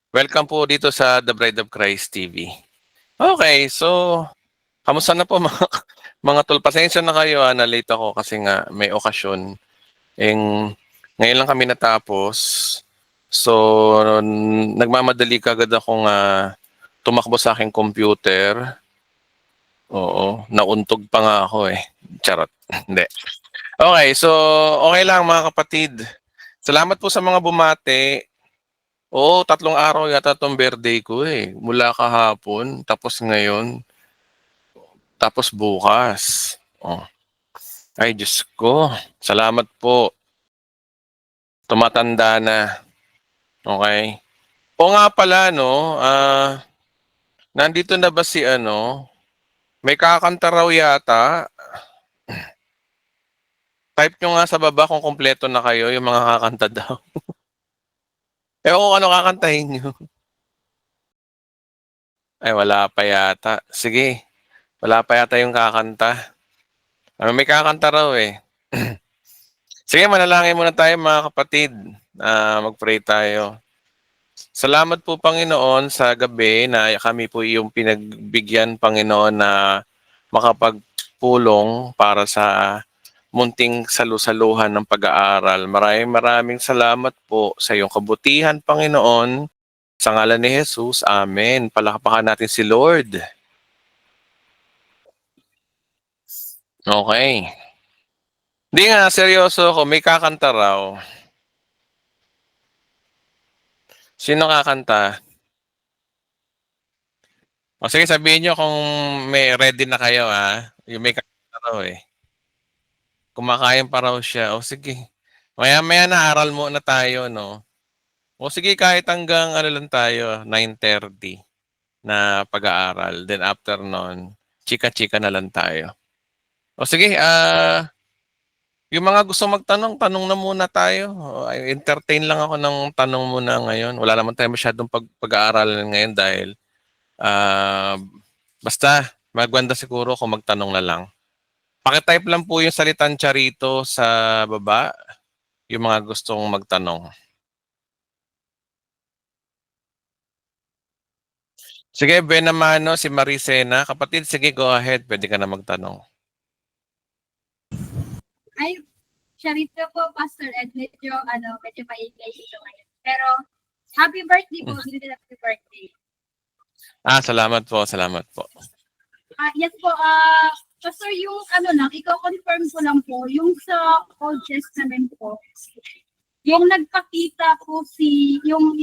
Welcome po dito sa The Bride of Christ TV. Okay, so kamusta na po mga tol? Pasensya na kayo na-late ako kasi nga may okasyon. Ngayon lang kami natapos. So, nagmamadali kagad akong tumakbo sa aking computer. Oo, nauntog pa nga ako eh. Charot. Hindi. Okay, so okay lang mga kapatid. Salamat po sa mga bumati. Oo, 3 araw yata 'tong birthday ko, eh. Mula kahapon, tapos ngayon, tapos bukas. Oh, ay Diyos ko, salamat po. Tumatanda na, okey. Oo nga pala 'no, nandito na ba si ano, may kakanta raw yata. Type niyo nga sa baba kung kumpleto na kayo, yung mga kakanta daw. Ewan ko ano kakantahin niyo. Ay wala pa yata. Sige, wala pa yata yung kakanta. May kakanta raw, eh. Sige, manalangin muna tayo mga kapatid. Mag-pray tayo. Salamat po Panginoon sa gabi na kami po yung pinagbigyan Panginoon na makapagpulong para sa munting salu-saluhan ng pag-aaral. Maraming salamat po sa iyong kabutihan Panginoon. Sa ngalan ni Jesus, Amen. Palakpakan natin si Lord. Okay. Hindi nga, seryoso ako. May kakanta raw. Sino kakanta? O sige, sabihin nyo kung may ready na kayo Yung may kakanta raw eh. Kumakain pa raw siya. O sige. Maya-maya na aral muna tayo, no? O sige, kahit hanggang ano lang tayo, 9:30 na pag-aaral. Then after nun, chika-chika na lang tayo. O sige, yung mga gusto magtanong, tanong na muna tayo. Entertain lang ako ng tanong muna ngayon. Wala naman tayo masyadong pag-aaralan ngayon dahil ah basta maganda siguro kung magtanong na lang. Paki-type lang po yung salitang charito sa baba, yung mga gustong magtanong. Sige, Benamano, si Maricena. Kapatid, sige, go ahead. Pwede ka na magtanong. Ay, Charito po, Pastor Ed, medyo maingay ito ngayon. Pero, happy birthday po, happy birthday. Salamat po, salamat po. Yes po, Pastor, yung ikaw-confirm ko lang po, yung sa Old Testament po, yung nagpakita po yung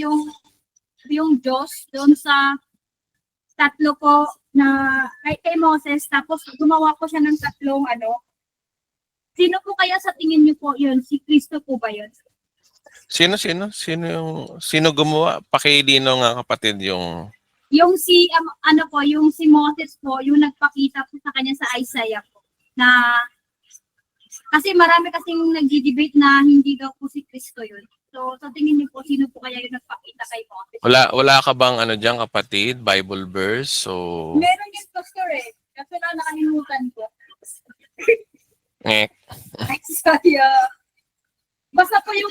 Diyos doon sa tatlo po na kay Moses, tapos gumawa ko siya ng tatlong sino po kaya sa tingin niyo po yun? Si Kristo po ba yun? Sino gumawa? Pakilino nga kapatid yung... Yung yung si Moses po, yung nagpakita po sa kanya sa Isaiah po, na kasi marami kasing nagdi-debate na hindi daw po si Kristo yun. So, sa tingin niyo po, sino po kaya yung nagpakita kay Moses? Wala ka bang diyan kapatid, Bible verse? So... Meron yung pastor eh. Kasi nakalimutan ko. Eh. Ay, sorry. Basta po yung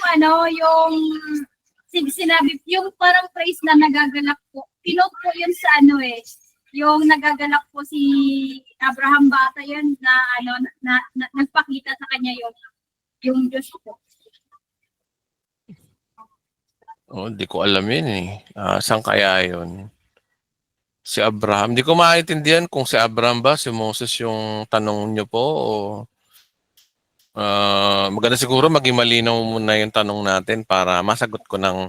sinabi, yung parang praise na nagagalak po. Pinote po yun sa yung nagagalak po si Abraham bata yun na nagpakita sa kanya yung Diyos po. Oh, di ko alam yun eh. Saan kaya yun? Si Abraham. Di ko maintindihan kung si Abraham ba, si Moses yung tanong niyo po o maganda siguro maging malinaw muna yung tanong natin para masagot ko ng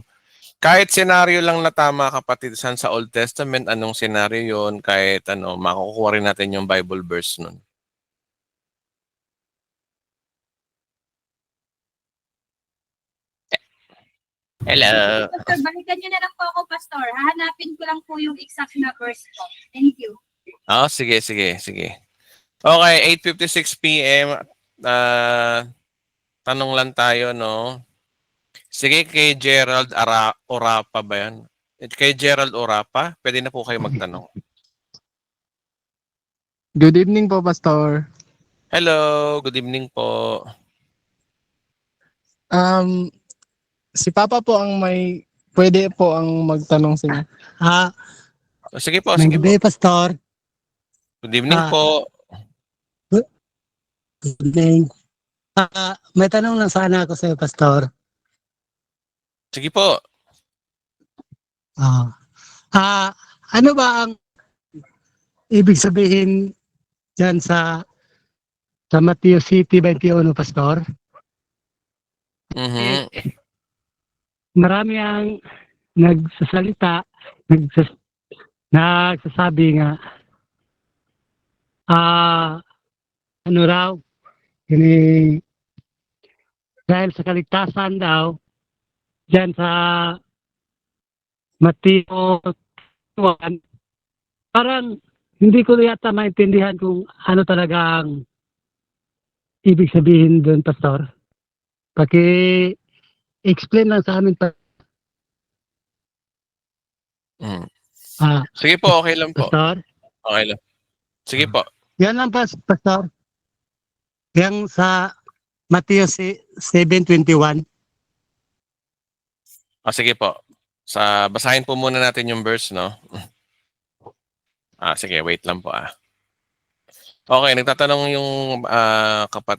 kahit senaryo lang na tama kapatid san sa Old Testament, anong senaryo yon kahit makukuha rin natin yung Bible verse nun. Hello. Pastor, balikan niyo na lang po ako, Pastor. Hahanapin ko lang po yung exact na verse po. Thank you. Sige. Okay, 8:56 p.m. Tanong lang tayo, no? Sige, kay Gerald Orapa ba yan? Kay Gerald Orapa, pwede na po kayo magtanong. Good evening po, Pastor. Hello, good evening po. Si Papa po ang may pwede po ang magtanong sa inyo. Ah, Sige po, may sige po. gabi, Pastor. Good evening Ah, po. Good evening. May tanong lang sana ako sa iyo, Pastor. Sige po. Ah, ano ba ang ibig sabihin dyan sa Mateo City 21, Pastor? Mhm. Marami ang nagsasalita, nagsasabi nga, ano raw, ini, dahil sa kaligtasan daw, dyan sa Mateo 1, parang hindi ko yata maintindihan kung ano talagang ibig sabihin doon, Pastor. Paki-explain lang sa amin, Mhm. ah, Sige po, okay lang po. Pastor. Okay lang. Sige po. Yan lang, Pastor. Yang sa Mateo 7:21. Sige po. Basahin po muna natin yung verse, no? Sige, wait lang po Okay, nagtatanong yung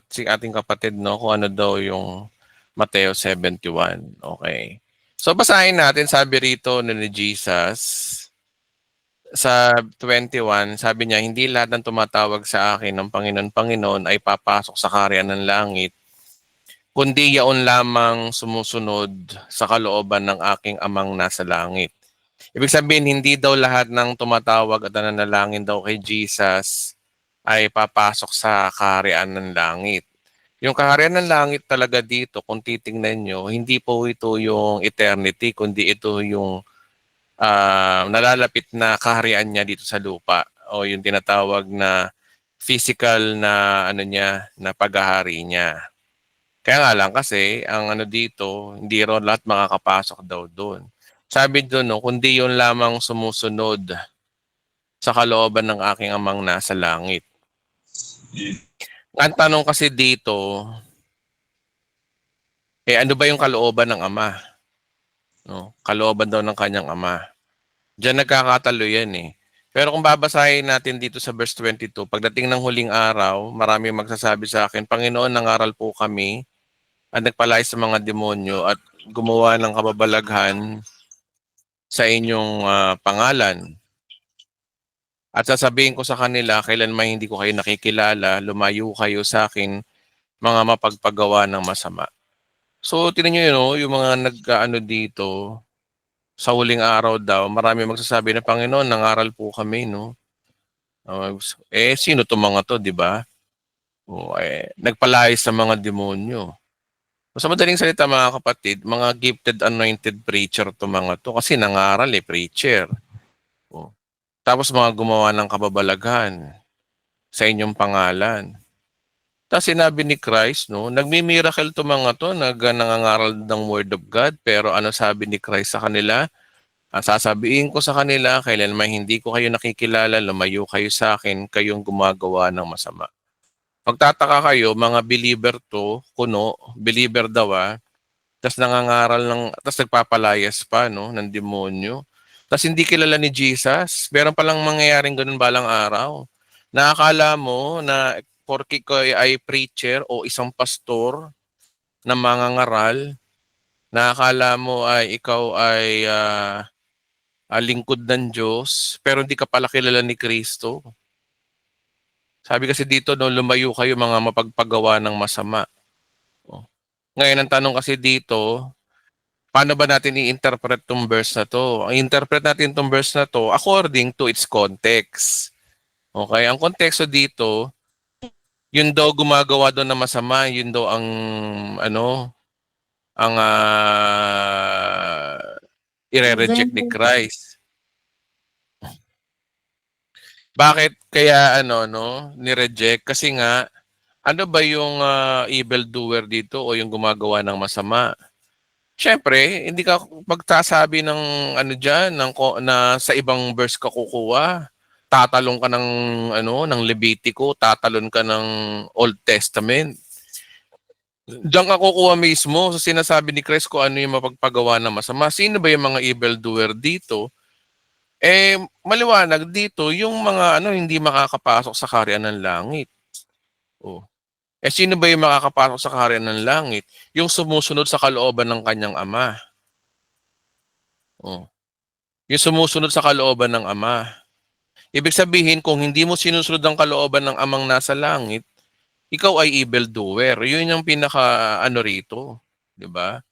si ating kapatid, no, kung ano daw yung Mateo 71. Okay. So basahin natin, sabi rito ni Jesus sa 21, sabi niya, hindi lahat ng tumatawag sa akin ng Panginoon, Panginoon ay papasok sa kaharian ng langit, kundi yaon lamang sumusunod sa kalooban ng aking amang nasa langit. Ibig sabihin, hindi daw lahat ng tumatawag at nananalangin daw kay Jesus ay papasok sa kaharian ng langit. Yung kaharian ng langit talaga dito, kung titingnan nyo, hindi po ito yung eternity, kundi ito yung nalalapit na kaharian niya dito sa lupa o yung tinatawag na physical na ano niya, na paghahari niya. Kaya nga lang kasi, ang ano dito, hindi ron lahat makakapasok daw doon. Sabi doon, no, kundi yun lamang sumusunod sa kalooban ng aking amang nasa langit. Ang tanong kasi dito, ano ba yung kalooban ng ama? No? Kalooban daw ng kanyang ama. Diyan nagkakatalo yan Pero kung babasahin natin dito sa verse 22, pagdating ng huling araw, marami magsasabi sa akin, Panginoon, nangaral po kami at nagpalay sa mga demonyo at gumawa ng kababalaghan sa inyong pangalan. At sasabihin ko sa kanila, kailanman hindi ko kayo nakikilala, lumayo kayo sa akin, mga mapagpagawa ng masama. So, tinan nyo yun, yung mga nag-ano dito, sa huling araw daw, marami magsasabi na, Panginoon, nangaral po kami, no? Sino to mga to, di ba? Nagpalayas sa mga demonyo. Sa madaling salita, mga kapatid, mga gifted anointed preacher to mga to, kasi nangaral preacher. Tapos mga gumawa ng kababalaghan sa inyong pangalan. Tapos sinabi ni Christ, no, nagmi-miracle to mga to, nangangaral ng word of God, pero ano sabi ni Christ sa kanila? Sasabihin ko sa kanila, kailanman hindi ko kayo nakikilala, lumayo kayo sa akin, kayong gumagawa ng masama. Magtataka kayo, mga believer to, kuno, believer daw tapos nangangaral tapos nagpapalayas pa, no, ng demonyo. Tapos hindi kilala ni Jesus. Meron palang mangyayaring ganun balang araw. Nakakala mo na porke ko ay preacher o isang pastor na mangangaral, nakakala mo ay ikaw ay lingkod ng Diyos, pero hindi ka pala kilala ni Kristo. Sabi kasi dito, no, lumayo kayo mga mapagpagawa ng masama. Ngayon, ang tanong kasi dito, paano ba natin i-interpret tong verse na to? Ang interpret natin tong verse na to according to its context. Okay, ang konteksto dito, yun daw gumagawa doon na masama, yun daw ang ire-reject ni Christ. Bakit kaya ni-reject? Kasi nga, ano ba yung evil doer dito o yung gumagawa ng masama? Siyempre, hindi ka pagsasabi ng diyan na sa ibang verse ka kukuha. Tatalon ka ng Levitico, tatalon ka ng Old Testament. Diyan ka kukuha mismo sa sinasabi ni Christ kung ano yung mapagpagawa ng masama. Sino ba yung mga evildoer dito? Maliwanag dito yung mga hindi makakapasok sa kaharian ng langit. Oh. Sino ba yung makakapasok sa kaharian ng langit? Yung sumusunod sa kalooban ng kanyang ama. Oh. Yung sumusunod sa kalooban ng ama. Ibig sabihin, kung hindi mo sinusunod ang kalooban ng amang nasa langit, ikaw ay evildoer. Yun yung pinaka rito, 'di ba?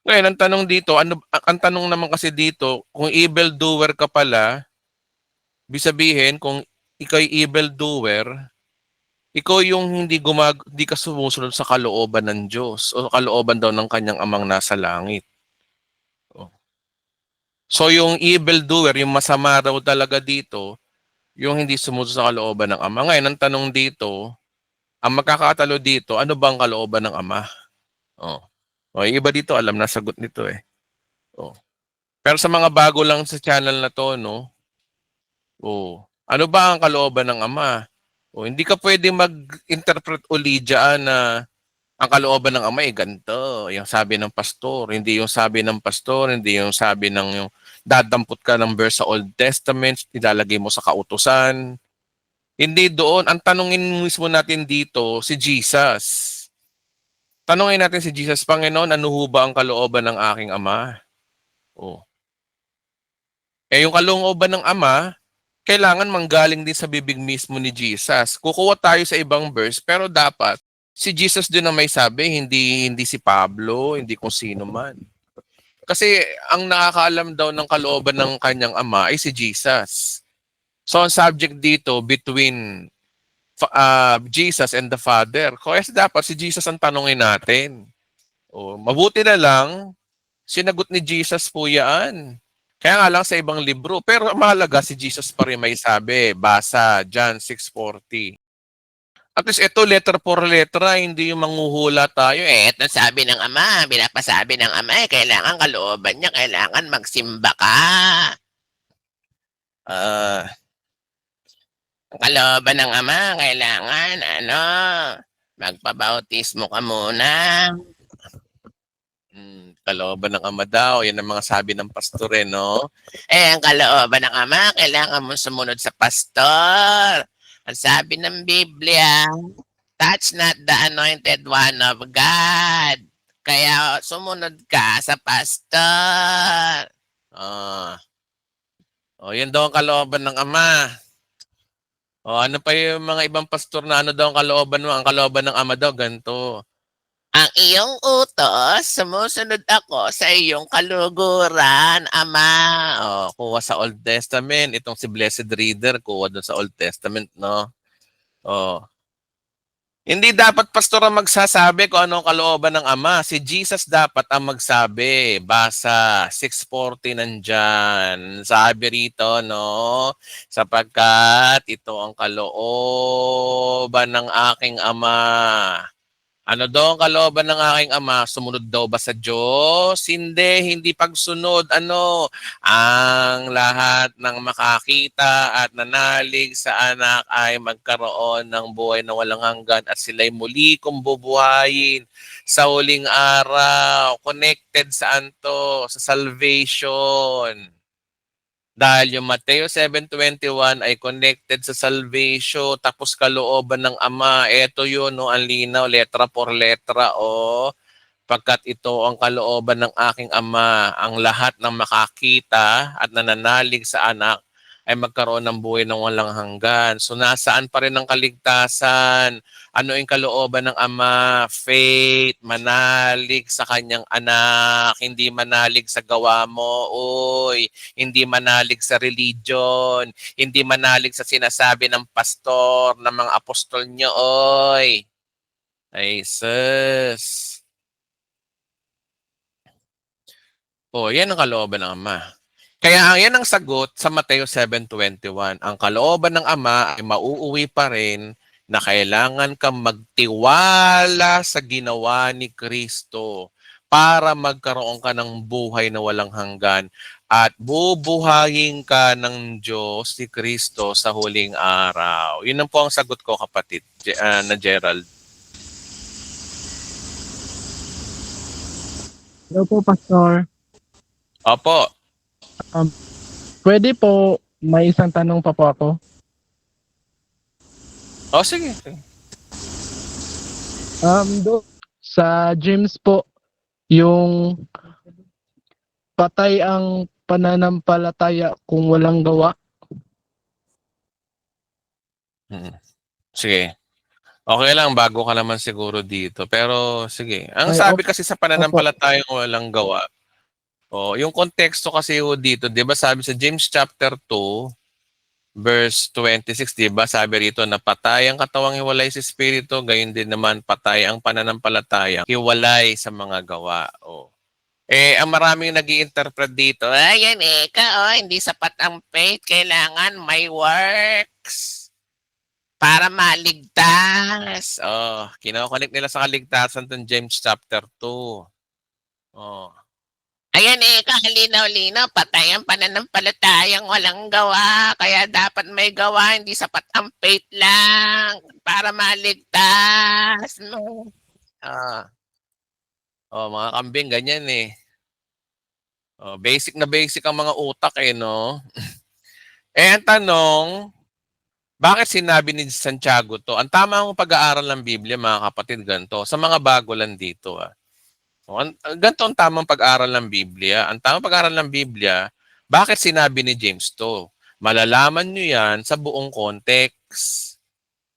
Ngayon, ang tanong dito, ang tanong naman kasi dito, kung evildoer ka pala, ibig sabihin kung ikaw ay evildoer, ikaw yung hindi ka sumusunod sa kalooban ng Diyos o kalooban daw ng kanyang amang nasa langit. Oh. So yung evildoer, yung masama daw talaga dito, yung hindi sumusunod sa kalooban ng ama. Ngayon, ang tanong dito, ang magkakatalo dito, ano bang kalooban ng ama? Oh. Yung iba dito, alam na sagot nito eh. Oh. Pero sa mga bago lang sa channel na to, no? Ano ba ang kalooban ng ama? Hindi ka pwedeng mag-interpret uli dyan na ang kalooban ng ama ay ganito. Yung sabi ng pastor. Hindi yung sabi ng pastor, hindi yung sabi ng yung dadampot ka ng verse sa Old Testament, ilalagay mo sa kautusan. Hindi doon. Ang tanungin mismo natin dito, si Jesus. Tanungin natin si Jesus, Panginoon, ano ho ba ang kalooban ng aking ama? Yung kalooban ng ama, kailangan manggaling din sa bibig mismo ni Jesus. Kukuha tayo sa ibang verse, pero dapat si Jesus din na may sabi, hindi si Pablo, hindi kung sino man. Kasi ang nakakaalam daw ng kalooban ng kanyang ama ay si Jesus. So ang subject dito between Jesus and the Father. Kaya dapat si Jesus ang tanongin natin. Mabuti na lang, sinagot ni Jesus po yan. Kaya nga lang sa ibang libro. Pero mahalaga si Jesus pa rin may sabi. Basa, John 6:40. At least ito, letter for letter, hindi yung manghuhula tayo. Ito sabi ng ama, pinapasabi ng ama, kailangan kalooban niya, kailangan magsimba ka. Ang kalooban ng ama, kailangan, magpabautismo ka muna. Kalooban ng ama daw, yan ang mga sabi ng pastor no? Ang kalooban ng ama, kailangan mo sumunod sa pastor. Ang sabi ng Biblia, touch not the anointed one of God. Kaya sumunod ka sa pastor. Yan daw ang kalooban ng ama. Ano pa yung mga ibang pastor na ano daw ang kalooban mo? Ang kalooban ng ama daw, ganito. Ang iyong utos, sumusunod ako sa iyong kaluguran, Ama. Kuha sa Old Testament. Itong si Blessed Reader, kuha doon sa Old Testament, no? Hindi dapat pastor ang magsasabi kung ano ang kalooban ng ama. Si Jesus dapat ang magsabi. Basa, 6:40 nandyan. Sabi rito, no? Sapagkat ito ang kalooban ng aking ama. Ano daw ang kalooban ng aking ama? Sumunod daw ba sa Diyos? Hindi pagsunod. Ang lahat ng makakita at nanalig sa anak ay magkaroon ng buhay na walang hanggan at sila'y muli kong bubuhayin sa huling araw. Connected saan to? Sa salvation. Dahil yung Mateo 7:21 ay connected sa salvation, tapos kalooban ng Ama. Ito yun, no, ang linaw, letra por letra, pagkat ito ang kalooban ng aking Ama, ang lahat ng makakita at nananalig sa anak ay magkaroon ng buhay ng walang hanggan. So nasaan pa rin ang kaligtasan? Ano yung kalooban ng Ama? Faith, manalig sa kanyang anak, hindi manalig sa gawa mo, hindi manalig sa religion, hindi manalig sa sinasabi ng pastor, ng mga apostol nyo, Ay, sus. Yan ang kalooban ng Ama. Kaya yan ang sagot sa Mateo 7:21. Ang kalooban ng Ama ay mauuwi pa rin na kailangan kang magtiwala sa ginawa ni Kristo para magkaroon ka ng buhay na walang hanggan at bubuhayin ka ng Diyos si Kristo sa huling araw. Yun ang po ang sagot ko, kapatid na Gerald. Hello po, Pastor. Opo. Pwede po, may isang tanong pa po ako. Sige. Sa James po, yung patay ang pananampalataya kung walang gawa. Sige. Okay lang, bago ka naman siguro dito. Pero sige. Ang Ay, sabi kasi sa opo. pananampalatayang walang gawa, yung konteksto kasi dito, 'di ba sabi sa James chapter 2, verse 26, 'di ba? Sabi rito na patay ang katawang hiwalay sa espiritu, gayon din naman patay ang pananampalataya, hiwalay sa mga gawa. Ang maraming nag-i-interpret dito, Ayan hindi sapat ang faith. Kailangan may works para maligtas. kino-connect nila sa kaligtasan tong James chapter 2. Oh. Ayan kalinaw-linaw, patay ang pananampalatayang walang gawa. Kaya dapat may gawa, hindi sapat ang faith lang para maligtas. Ah. Mga kambing ganyan eh. Basic na basic ang mga utak no. Ang tanong, bakit sinabi ni Santiago to? Ang tamang pag-aaral ng Biblia, mga kapatid, ganito. Sa mga bago lang dito. Ganito ang tamang pag-aaral ng Biblia. Ang tamang pag-aaral ng Biblia, bakit sinabi ni James to? Malalaman nyo yan sa buong context.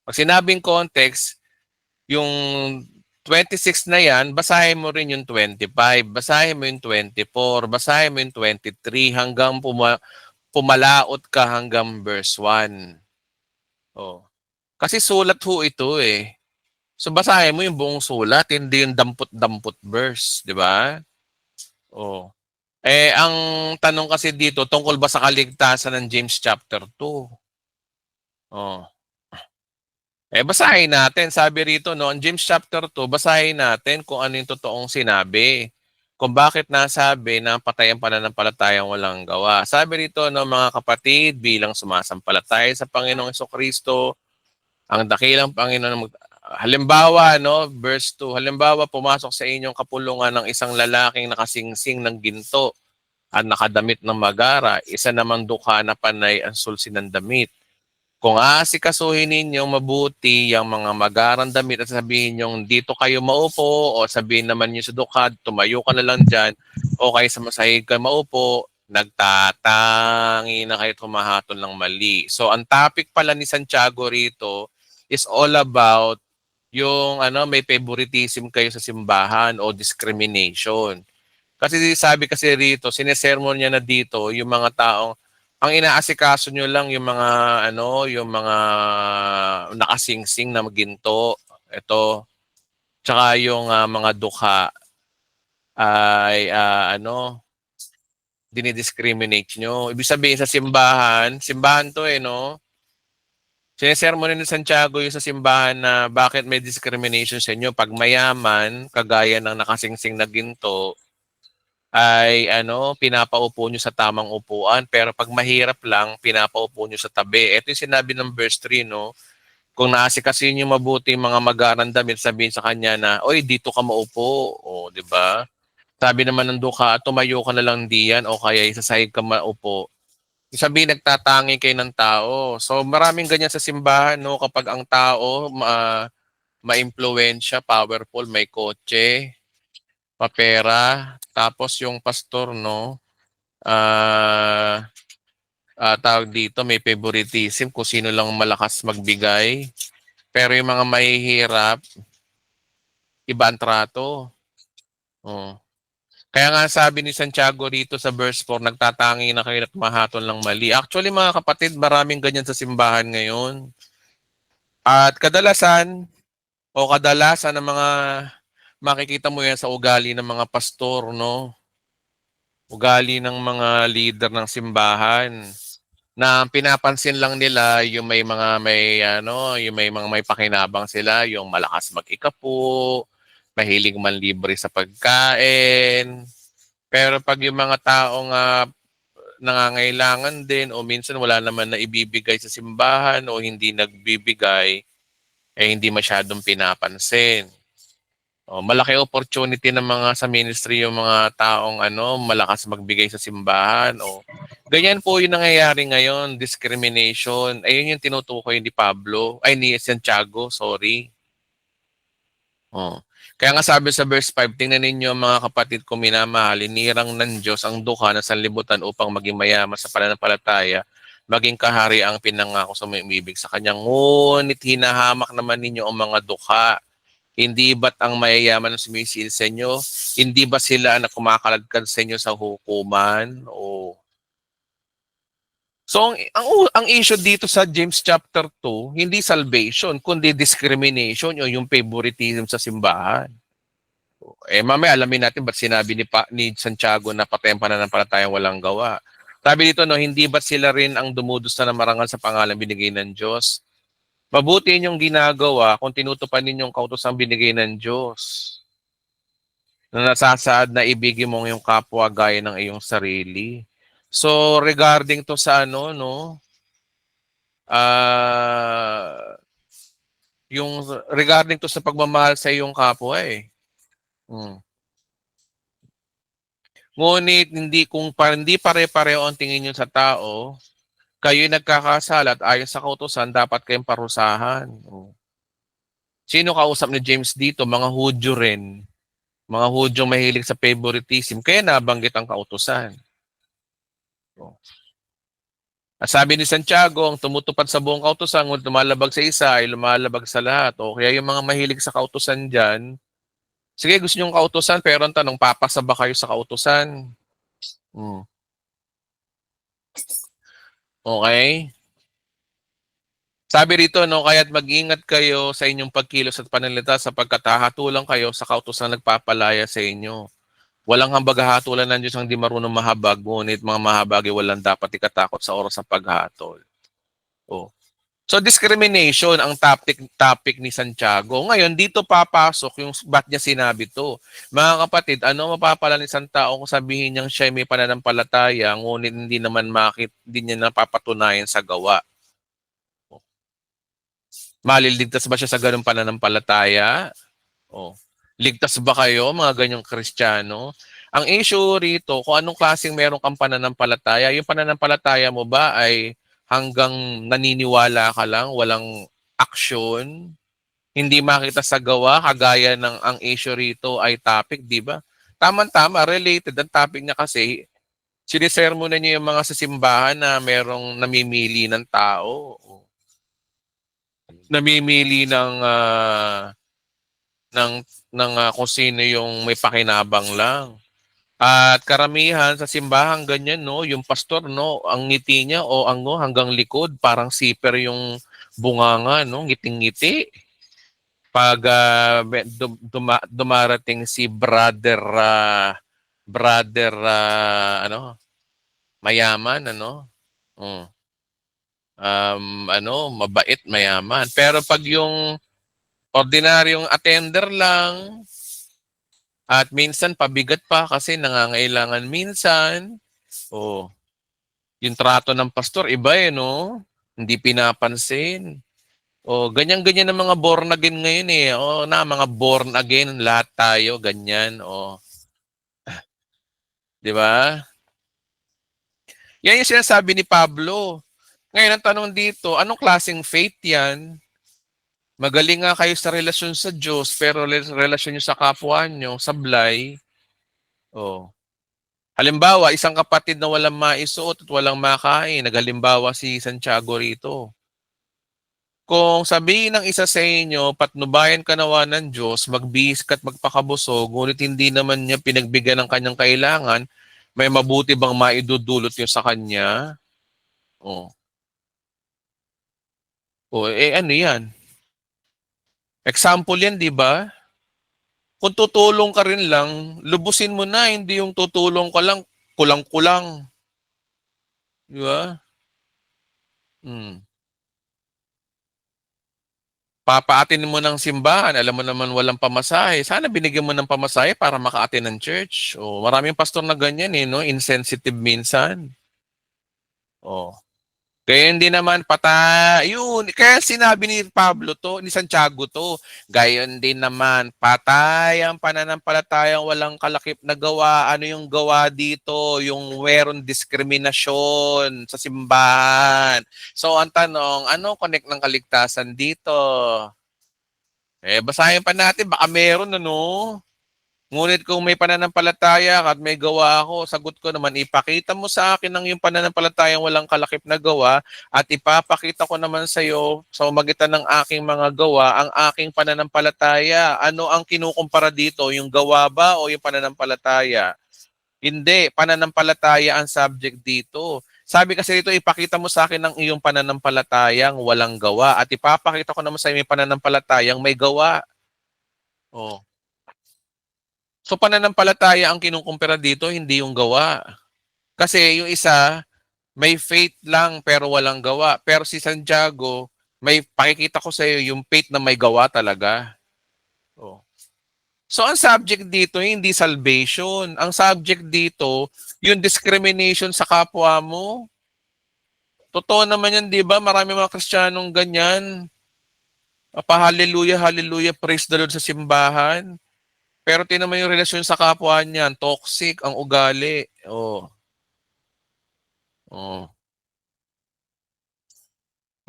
Pag sinabing context, yung 26 na yan, basahin mo rin yung 25, basahin mo yung 24, basahin mo yung 23 hanggang pumalaot ka hanggang verse 1. Kasi sulat ho ito eh. So basahin mo yung buong sulat, hindi yung dampot-dampot verse, di ba? Ang tanong kasi dito, tungkol ba sa kaligtasan ng James chapter 2? Basahin natin. Sabi rito, no, in James chapter 2, basahin natin kung ano yung totoong sinabi. Kung bakit nasabi na patay ang pananampalatayang walang gawa. Sabi rito, no, mga kapatid, bilang sumasampalataya sa Panginoong Kristo, ang dakilang Panginoon, halimbawa, no, verse 2, halimbawa, pumasok sa inyong kapulungan ng isang lalaking nakasingsing ng ginto at nakadamit ng magara, isa namang dukha na panay ang sulsi ng damit. Kung aasikasuhin ninyo mabuti yung mga magarang damit at sabihin nyo, dito kayo maupo, o sabihin naman nyo sa dukha, tumayo ka na lang dyan, o kayo sa masahig ka maupo, nagtatangi na kayo tumahatol ng mali. So, ang topic pala ni Santiago rito is all about yung may favoritism kayo sa simbahan o discrimination. Kasi sabi kasi rito, sinesermon niya na dito yung mga taong ang inaasikaso nyo lang yung mga yung mga nakasingsing na ginto. Ito, tsaka yung mga dukha ay dinidiscriminate nyo. Ibig sabihin sa simbahan to no? Sinesermon ni Santiago yung sa simbahan na bakit may discrimination sa inyo pag mayaman, kagaya ng nakasingsing na ginto, ay pinapaupo nyo sa tamang upuan. Pero pag mahirap lang, pinapaupo nyo sa tabi. Ito yung sinabi ng verse 3, no? Kung naasikasin nyo mabuti yung mga magarang damit, sabihin sa kanya na, oy, dito ka maupo. Di ba? Sabi naman ng duka, tumayo ka na lang diyan o kaya isasahig ka maupo. Sabihin, nagtatangi kayo ng tao. So maraming ganyan sa simbahan, no? Kapag ang tao ma-impluwensya, powerful, may kotse, papera, tapos yung pastor, no, tawag dito, may favoritism kung sino lang malakas magbigay. Pero yung mga mahihirap, iba ang trato. Kaya nga sabi ni Santiago rito sa verse 4, nagtatangi na kayo at mahatol ng mali. Actually mga kapatid, maraming ganyan sa simbahan ngayon. At kadalasan ng mga makikita mo yan sa ugali ng mga pastor, no? Ugali ng mga leader ng simbahan na pinapansin lang nila yung may mga may pakinabang sila, yung malakas mag-ikapo, mahilig manlibre sa pagkain. Pero pag yung mga taong nangangailangan din o minsan wala naman na ibibigay sa simbahan o hindi nagbibigay, hindi masyadong pinapansin. Malaki opportunity ng mga sa ministry yung mga taong malakas magbigay sa simbahan. Ganyan po yung nangyayari ngayon, discrimination. Ayun yung tinutukoy ni Pablo, ay ni Santiago, sorry. Kaya nga sabi sa verse 5, tingnan ninyo mga kapatid ko minamahal, inirang ng Diyos ang dukha na sanlibutan upang maging mayaman sa pananampalataya, maging kahari ang pinangako sa may umibig sa kanya. Ngunit hinahamak naman ninyo ang mga dukha. Hindi ba't ang mayayaman ang sumisil sa inyo? Hindi ba sila na kumakaladkad sa inyo sa hukuman? So, ang issue dito sa James chapter 2, hindi salvation, kundi discrimination o yung favoritism sa simbahan. Mamaya alamin natin ba't sinabi ni Santiago na patay ang pananampalatayang walang gawa. Sabi dito, hindi ba't sila rin ang dumudusta na marangal sa pangalan binigay ng Diyos? Mabuti ninyong ginagawa kung tinutupad ninyong kautosang binigay ng Diyos. Na nasasaad na ibigin mo yung kapwa gaya ng iyong sarili. So, regarding to sa yung regarding to sa pagmamahal sa iyong kapwa Ngunit hindi pare-pareho ang tingin niyo sa tao, kayo'y nagkakasala at ayon sa kautusan, dapat kayong parusahan. Sino kausap ni James dito? Mga Hudyo rin. Mga Hudyo mahilig sa favoritism, kaya nabanggit ang kautusan. At sabi ni Santiago, ang tumutupad sa buong kautusan, kung lumalabag sa isa, ay lumalabag sa lahat. Kaya yung mga mahilig sa kautusan dyan, sige, gusto nyo kautusan, pero ang tanong, papasa ba kayo sa kautusan? Okay? Sabi rito, kaya't mag-ingat kayo sa inyong pagkilos at pananalita sapagkat hahatulan kayo sa kautusan nagpapalaya sa inyo. Walang hambag-hatulan ng Diyos ang di marunong mahabag, ngunit mga mahabag ay walang dapat ikatakot sa oras ng paghatol. So discrimination ang topic ni Santiago. Ngayon, dito papasok yung ba't niya sinabi to. Mga kapatid, ano mapapala ni isang tao kung sabihin niyang siya may pananampalataya, ngunit hindi niya napapatunayan sa gawa? Maliligtas ba siya sa ganung pananampalataya? Ligtas ba kayo, mga ganyang Kristiyano? Ang issue rito, kung anong klaseng meron kang pananampalataya, yung pananampalataya mo ba ay hanggang naniniwala ka lang, walang aksyon, hindi makita sa gawa, kagaya ng ang issue rito ay topic, di ba? Tama-tama, related ang topic niya kasi, sinisermonan niyo yung mga sa simbahan na merong namimili ng tao, namimili ng kung sino yung may pakinabang lang. At karamihan sa simbahan ganyan, yung pastor, ang ngiti niya hanggang likod, parang zipper yung bunganga, ngiting-ngiti. Pag dumarating si brother mayaman, mabait, mayaman. Pero pag yung ordinaryong attender lang, at minsan pabigat pa kasi nangangailangan minsan. Yung trato ng pastor, iba Hindi pinapansin. Ganyan-ganyan ng mga born again ngayon mga born again, lahat tayo, ganyan. Di ba? Yan yung sinasabi ni Pablo. Ngayon, ang tanong dito, anong klaseng faith yan? Magaling nga kayo sa relasyon sa Diyos, pero relasyon nyo sa kapwa nyo, sablay. Halimbawa, isang kapatid na walang maisuot at walang makain, naghalimbawa si Santiago rito. Kung sabihin ng isa sa inyo, patnubayan ka nawa ng Diyos, magbihis ka at magpakabusog, ngunit hindi naman niya pinagbigyan ng kanyang kailangan, may mabuti bang maidudulot niyo sa kanya? Ano yan? Example yan, di ba? Kung tutulong ka rin lang, lubusin mo na, hindi yung tutulong ka lang, kulang-kulang. Di ba? Papaatin mo ng simbahan, alam mo naman walang pamasahe. Sana binigyan mo ng pamasahe para makaatin ng church. Maraming pastor na ganyan insensitive minsan. Kaya hindi naman yun. Kaya sinabi ni Pablo to, ni Santiago to, gayon din naman, patay ang pananampalatayang walang kalakip na gawa. Ano yung gawa dito? Yung meron diskriminasyon sa simbahan. So ang tanong, ano connect ng kaligtasan dito? Basahin pa natin, baka meron ano. Ngunit kung may pananampalataya ka at may gawa ako, sagot ko naman, ipakita mo sa akin ang iyong pananampalatayang walang kalakip na gawa at ipapakita ko naman sa iyo sa magitan ng aking mga gawa ang aking pananampalataya. Ano ang kinukumpara dito? Yung gawa ba o yung pananampalataya? Hindi, pananampalataya ang subject dito. Sabi kasi dito, ipakita mo sa akin ang iyong pananampalatayang walang gawa at ipapakita ko naman sa iyo yung pananampalatayang may gawa. Oh. So pananampalataya ang kinukumpara dito, hindi yung gawa. Kasi yung isa, may faith lang pero walang gawa. Pero si Santiago, may pakikita ko sa iyo yung faith na may gawa talaga. Oh. So ang subject dito, hindi salvation. Ang subject dito, yung discrimination sa kapwa mo. Totoo naman yan, di ba? Marami mga Kristiyanong ganyan. Pa-hallelujah, hallelujah, praise the Lord sa simbahan. Pero tinan mo yung relasyon sa kapwa niyan, toxic ang ugali. Oh. Oh.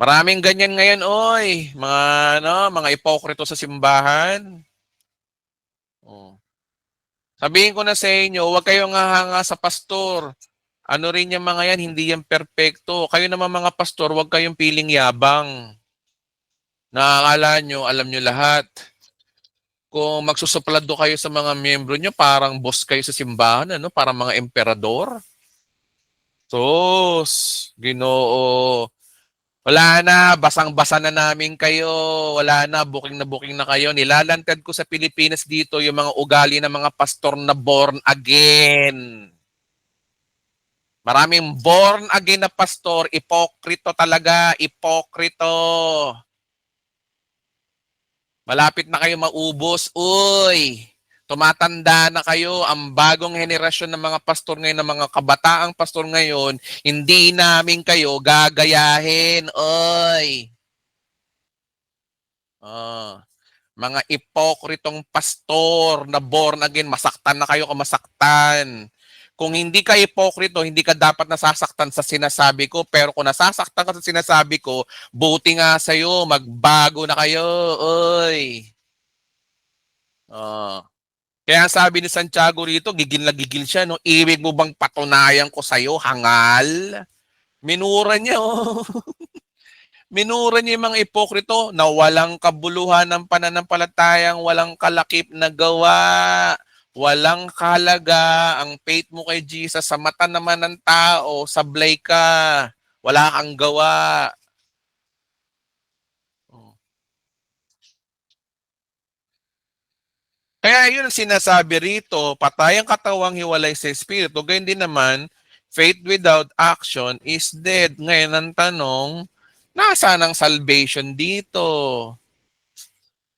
Maraming ganyan ngayon, oy. Mga ipokrito sa simbahan. Oh. Sabihin ko na sa inyo, huwag kayong hahanga sa pastor. Ano rin yung mga yan, hindi yan perpekto. Kayo naman mga pastor, huwag kayong piling yabang. Nakakala nyo, alam nyo lahat. Kung magsusuplado kayo sa mga miyembro nyo, parang boss kayo sa simbahan, ano? Parang mga emperador. Sos, Ginoo. Wala na, basang-basa na namin kayo. Wala na booking na kayo. Nilalantad ko sa Pilipinas dito yung mga ugali ng mga pastor na born again. Maraming born again na pastor, ipokrito talaga, ipokrito. Malapit na kayo maubos, uy. Tumatanda na kayo, ang bagong henerasyon ng mga pastor ngayon, ng mga kabataang pastor ngayon, hindi namin kayo gagayahin, oy. Mga ipokritong pastor na born again, masaktan na kayo kung masaktan. Kung hindi ka ipokrito, hindi ka dapat nasasaktan sa sinasabi ko. Pero kung nasasaktan ka sa sinasabi ko, buti nga sa'yo, magbago na kayo, oy. Kaya sabi ni Santiago rito, gigil na gigil siya, no? Ibig mo bang patunayan ko sa'yo, hangal? Minura niya, oh. Minura niya yung mga ipokrito na walang kabuluhan ng pananampalatayang walang kalakip na gawa. Walang kahalaga ang faith mo kay Jesus sa mata naman ng tao, sablay ka. Wala kang gawa. Kaya yun ang sinasabi rito, patay ang katawang hiwalay sa espiritu. Ganyan din naman, faith without action is dead. Ngayon ang tanong, nasaan ang salvation dito?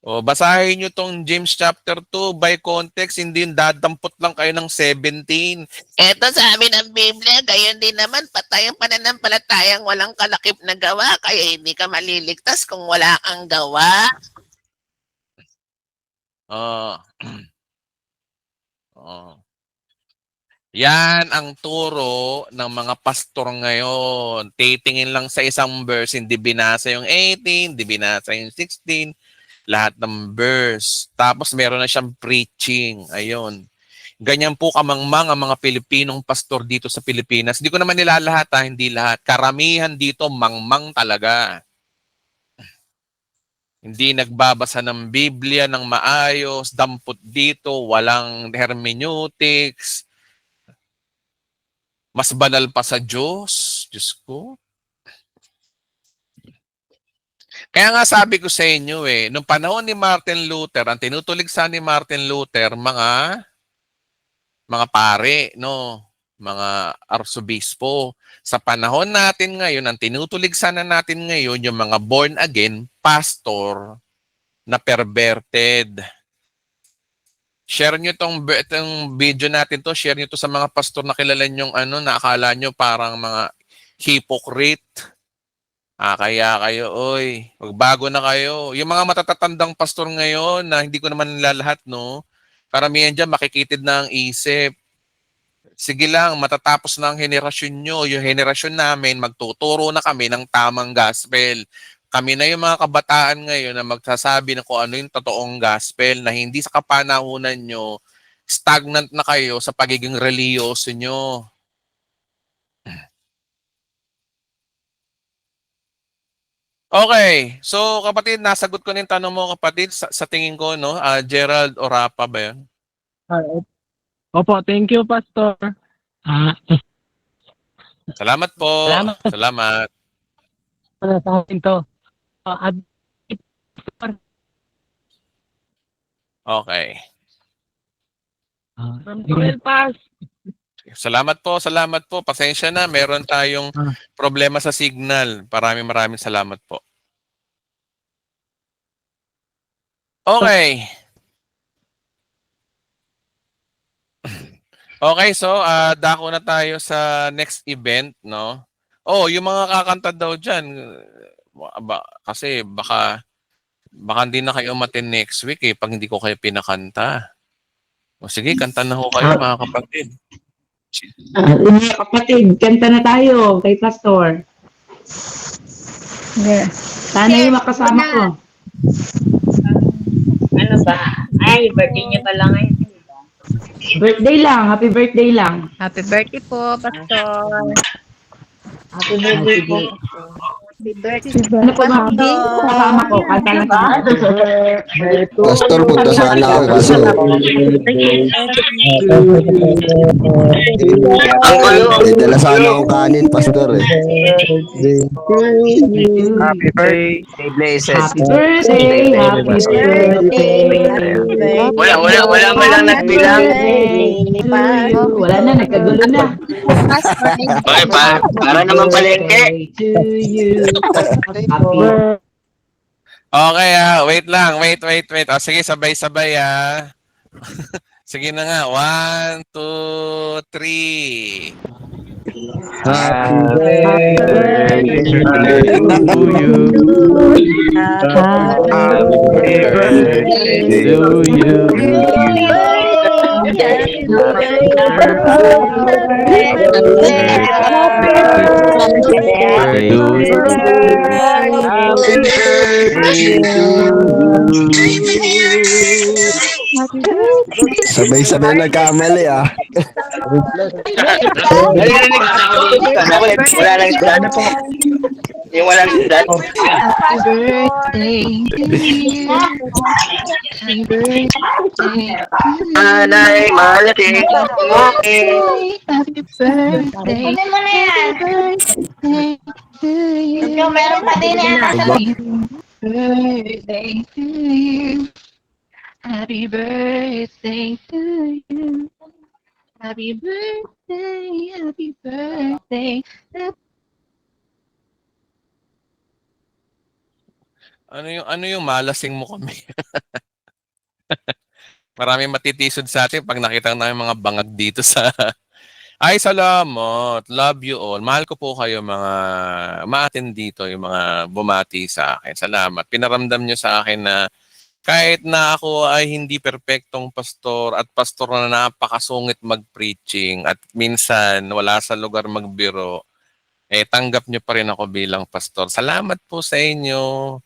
O, basahin nyo tong James chapter 2 by context, hindi dadampot lang kayo ng 17. Eto sabi ng Biblia, gayon din naman, patay ang pananampalatayang walang kalakip na gawa, kaya hindi ka maliligtas kung wala kang gawa. Oh. Oh. Yan ang turo ng mga pastor ngayon. Titingin lang sa isang verse, hindi binasa yung 18, hindi binasa yung 16, lahat ng verse. Tapos meron na siyang preaching. Ayun. Ganyan po kamangmang ang mga Pilipinong pastor dito sa Pilipinas. Hindi ko naman nila lahat, hindi lahat. Karamihan dito, mangmang talaga. Hindi nagbabasa ng Biblia ng maayos, dampot dito, walang hermeneutics. Mas banal pa sa Diyos. Diyos ko. Kaya nga sabi ko sa inyo nung panahon ni Martin Luther, ang tinutuligsan ni Martin Luther, mga pare, no? Mga arsobispo. Sa panahon natin ngayon, ang tinutuligsan na natin ngayon, yung mga born again, pastor na perverted. Share nyo itong video natin to, share nyo to sa mga pastor na kilala nyong na akala nyo parang mga hypocrite. Kaya kayo, oy. Magbago na kayo. Yung mga matatatandang pastor ngayon na hindi ko naman nilalahat, no? Karamihan dyan, makikitid na ang isip. Sige lang, matatapos na ang henerasyon nyo. Yung henerasyon namin, magtuturo na kami ng tamang gospel. Kami na yung mga kabataan ngayon na magsasabi na kung ano yung totoong gospel na hindi sa kapanahunan nyo, stagnant na kayo sa pagiging reliyoso nyo. Okay. So, kapatid, nasagot ko na yung tanong mo, kapatid. Sa tingin ko, no? Gerald Orapa ba yun? Opo, thank you, Pastor. Ah, Salamat po. Salamat. Salamat. para sa akin to. Okay. Joel Paz. Salamat po, salamat po. Pasensya na, meron tayong problema sa signal. Maraming salamat po. Okay. Okay, so dako na tayo sa next event, no? Oh, yung mga kakanta daw diyan, kasi baka hindi na kayo umattend next week pag hindi ko kayo pinakanta. O sige, kanta na ho kayo mga kapatid. Mga kapatid, kanta na tayo kay Pastor. Sana yung makasama ko. Ano ba? Ay, birthday niya pala ngayon. Birthday lang, happy birthday lang. Happy birthday po, Pastor. Happy birthday po. Happy birthday. Ano po mga kasama ko, kanta lang tayo. Pastor, punta sana ako kaso. May dala sana akong kanin, Pastor eh. Happy birthday, blessed. Happy birthday, happy birthday. Walang nagbilang. Wala na, nagkagulo na. Okay, para naman palengke. To you. Happy Okay, wait lang. Wait. Sige, sabay-sabay Sige na nga. 1, 2, 3. Happy birthday to you. Happy birthday to you. Sabay-sabay nagkamali ah. Wala lang isdan. Yung walang isdan. Anay, malaki. Okay. Kunin mo na yan. Yung meron pa din yan. Birthday to you. Happy birthday to you. Happy birthday, happy birthday. Ano yung malasing mo kami? Maraming matitisod sa atin pag nakita namin mga bangag dito sa... Ay, salamat. Love you all. Mahal ko po kayo mga ma-attend dito, yung mga bumati sa akin. Salamat. Pinaramdam nyo sa akin na kahit na ako ay hindi perpektong pastor at pastor na napakasungit mag-preaching at minsan wala sa lugar magbiro, tanggap nyo pa rin ako bilang pastor. Salamat po sa inyo.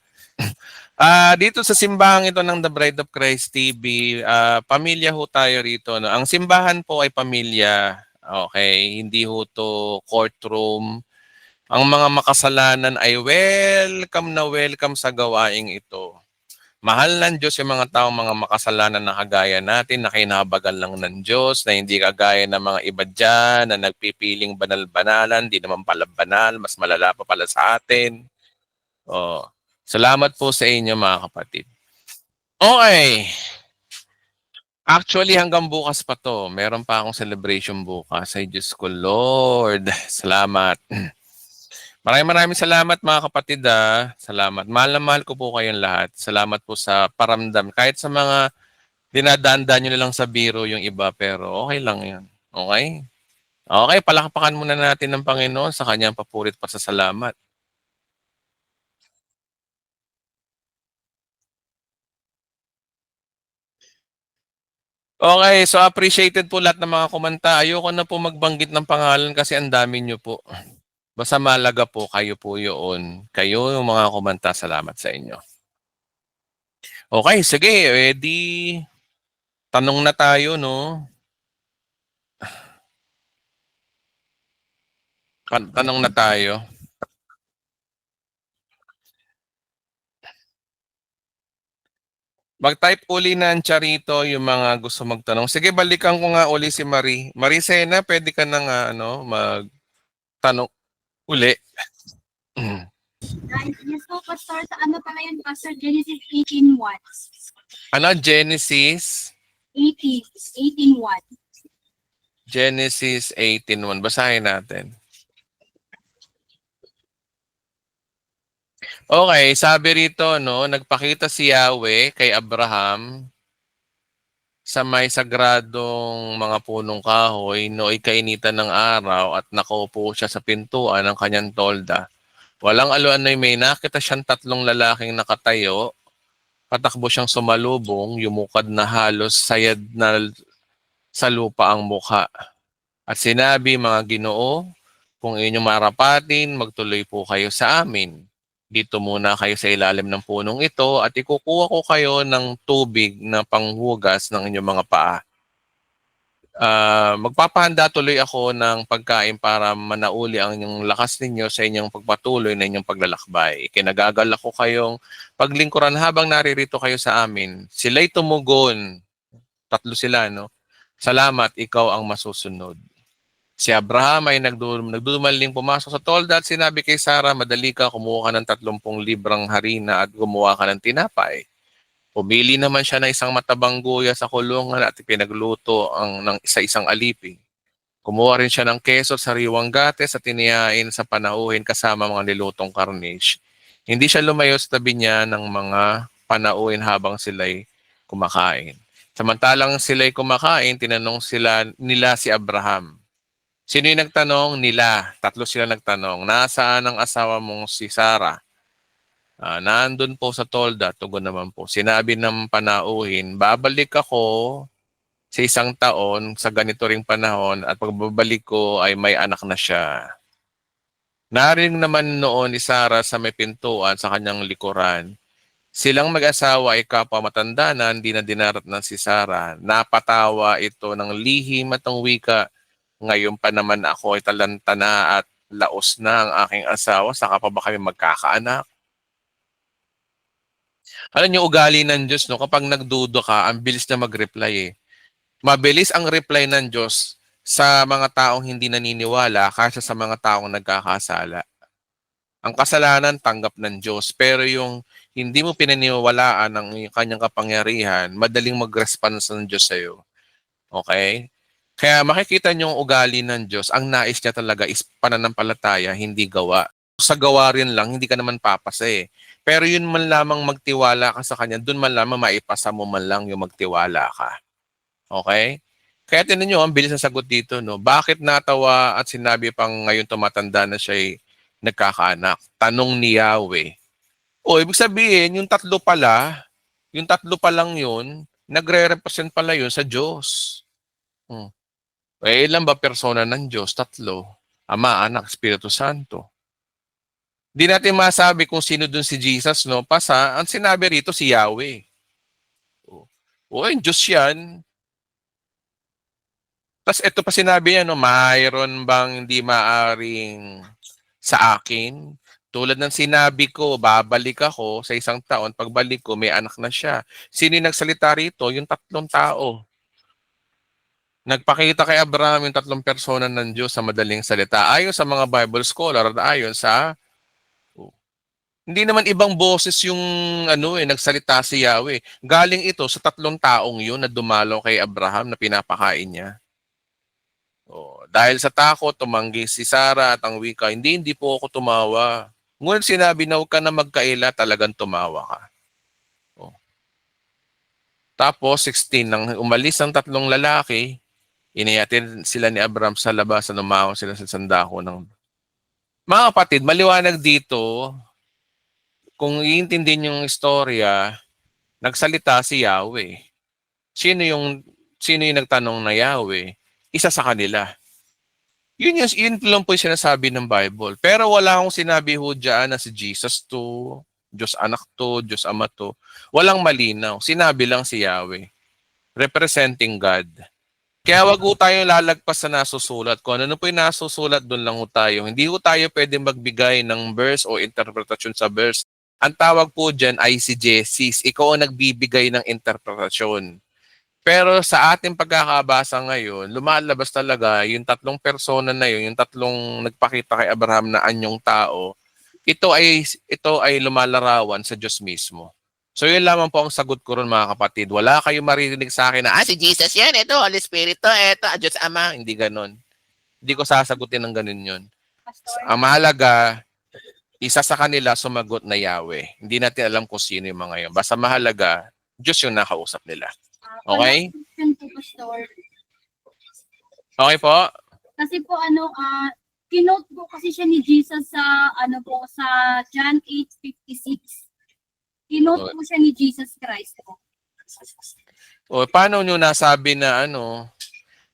Dito sa simbahan ito ng The Bride of Christ TV, pamilya ho tayo rito. No? Ang simbahan po ay pamilya. Okay, hindi ho to courtroom. Ang mga makasalanan ay welcome sa gawaing ito. Mahal ng Diyos yung mga taong mga makasalanan na kagaya natin, na kinabagal lang ng Diyos, na hindi kagaya ng mga iba dyan, na nagpipiling banal-banalan, di naman pala banal, mas malala pa pala sa atin. Salamat po sa inyo mga kapatid. Okay. Actually, hanggang bukas pa to. Meron pa akong celebration bukas. Ay, Diyos ko, Lord. Salamat. Maraming salamat mga kapatid. Salamat. Mahal na mahal ko po kayong lahat. Salamat po sa paramdam. Kahit sa mga dinadaan-daan nyo na lang sa biro yung iba, pero okay lang yun. Okay? Okay, palakpakan muna natin ng Panginoon sa kanyang papurit pasasalamat. Okay, so appreciated po lahat ng mga komanta. Ayoko na po magbanggit ng pangalan kasi ang dami nyo po. Basta malaga po, kayo po yun. Kayo yung mga komanta. Salamat sa inyo. Okay, sige. Ready? Tanong na tayo, no? Tanong na tayo. Mag-type uli ng Charito yung mga gusto magtanong. Sige, balikan ko nga uli si Marie. Maricena, pwede ka na nga magtanong uli. Yes po, Pastor. Sa ano pala yun, Pastor? Genesis 18:1. Ano, Genesis? 18:1. Genesis 18:1. Basahin natin. Okay, sabi rito, no, nagpakita si Yahweh kay Abraham sa may sagradong mga punong kahoy nooy kainitan ng araw at nakaupo siya sa pintuan ng kanyang tolda. Walang aluanoy may nakita siyang tatlong lalaking nakatayo. Patakbo siyang sumalubong, yumukad na halos sayad na sa lupa ang mukha. At sinabi, mga Ginoo, kung inyong marapatin, magtuloy po kayo sa amin. Dito muna kayo sa ilalim ng punong ito at ikukuha ko kayo ng tubig na panghugas ng inyong mga paa. Magpapahanda tuloy ako ng pagkain para manauli ang inyong lakas ninyo sa inyong pagpatuloy na inyong paglalakbay. Kinagagalak ko kayong paglingkuran habang naririto kayo sa amin. Sila'y tumugon. Tatlo sila, no? Salamat, ikaw ang masusunod. Si Abraham ay nagdumaling pumasok sa tolda at sinabi kay Sarah, madali ka, kumuha ka ng 30 librang harina at gumawa ka ng tinapay. Pumili naman siya ng isang matabang guya sa kulungan at pinagluto ng isa-isang alipin. Kumuha rin siya ng keso at sariwang gates at tinihain sa panauhin kasama mga nilutong karnish. Hindi siya lumayo sa tabi niya ng mga panauhin habang sila'y kumakain. Samantalang sila'y kumakain, tinanong nila si Abraham. Sino yung nagtanong? Nila. Tatlo sila nagtanong. Nasaan ang asawa mong si Sarah? Nandun po sa tolda. Tugon naman po. Sinabi ng panauhin, babalik ako sa isang taon sa ganito ring panahon at pagbabalik ko ay may anak na siya. Narinig naman noon ni Sarah sa may pintuan sa kanyang likuran. Silang mag-asawa ay kapwa matanda na hindi na dinarat ng si Sarah. Napatawa ito ng lihim at ng wika. Ngayon pa naman ako ay talanta na at laos na ang aking asawa, saka pa ba kami magkakaanak? Alam niyo, ugali ng Diyos, no? Kapag nagduda ka, ang bilis na mag-reply eh. Mabilis ang reply ng Diyos sa mga taong hindi naniniwala kaysa sa mga taong nagkakasala. Ang kasalanan, tanggap ng Diyos. Pero yung hindi mo pinaniwalaan ng kanyang kapangyarihan, madaling mag-response ng Diyos sa'yo. Okay? Kaya makikita niyo ang ugali ng Diyos, ang nais niya talaga is pananampalataya, hindi gawa. Sa gawa rin lang, hindi ka naman papasa eh. Pero yun man lamang magtiwala ka sa Kanya, dun man lamang maipasa mo man lang yung magtiwala ka. Okay? Kaya tinan nyo, ang bilis na sagot dito, no? Bakit natawa at sinabi pang ngayon tumatanda na siya'y nagkakaanak? Tanong ni Yahweh. O, ibig sabihin, yung tatlo pa lang yun, nagre-represent pala yun sa Diyos. Ilan ba persona ng Diyos? 3. Ama, Anak, Espiritu Santo. Di natin masabi kung sino dun si Jesus, no? Ang sinabi rito si Yahweh. Yung Diyos yan. Tapos ito pa sinabi niya, no? Mayroon bang hindi maaring sa akin? Tulad ng sinabi ko, babalik ako sa isang taon. Pagbalik ko, may anak na siya. Sino yung nagsalita rito? Yung 3 tao. Nagpakita kay Abraham yung 3 persona ng Diyos sa madaling salita. Ayon sa mga Bible scholar, ayon sa hindi naman ibang boses yung nagsalita si Yahweh. Galing ito sa 3 taong yun na dumalo kay Abraham na pinapakain niya. Dahil sa takot, tumanggi si Sarah at ang wika, hindi po ako tumawa. Ngunit sinabi na huwag ka na magkaila, talagang tumawa ka. Tapos 16, nang umalis ang 3 lalaki, inayatin sila ni Abraham sa labas at umahon sila sa sandako ng... Mga kapatid, maliwanag dito, kung iintindihin yung istorya, nagsalita si Yahweh. Sino yung sino yung nagtanong na Yahweh? Isa sa kanila. Yun lang po yung sinasabi ng Bible. Pero wala akong sinabi ho dyan na si Jesus to, Diyos anak to, Diyos ama to. Walang malinaw. Sinabi lang si Yahweh. Representing God. Kaya wag ho tayo lalagpas sa nasusulat. Kung ano po yung nasusulat, doon lang ho tayo. Hindi ho tayo pwede magbigay ng verse o interpretasyon sa verse. Ang tawag po dyan ay si Jessis. Ikaw ang nagbibigay ng interpretasyon. Pero sa ating pagkakabasa ngayon, lumalabas talaga yung tatlong persona na yun, yung tatlong nagpakita kay Abraham na anyong tao, ito ay lumalarawan sa Diyos mismo. So yun lamang po ang sagot ko ron mga kapatid. Wala kayong maririnig sa akin na, Si Jesus yan, ito, Holy Spirit to, ito, Diyos Ama. hindi ganon. Hindi ko sasagutin ng ganon yun. Pastor. Ang mahalaga, isa sa kanila sumagot na Yahweh. Hindi natin alam kung sino yung mga yun. Basta mahalaga, Diyos yung nakausap nila. Okay? Question po, Pastor. Okay po? Kasi po kinote po kasi siya ni Jesus sa sa John 8:56. Kinote po siya ni Jesus Christ po. O, paano nyo nasabi na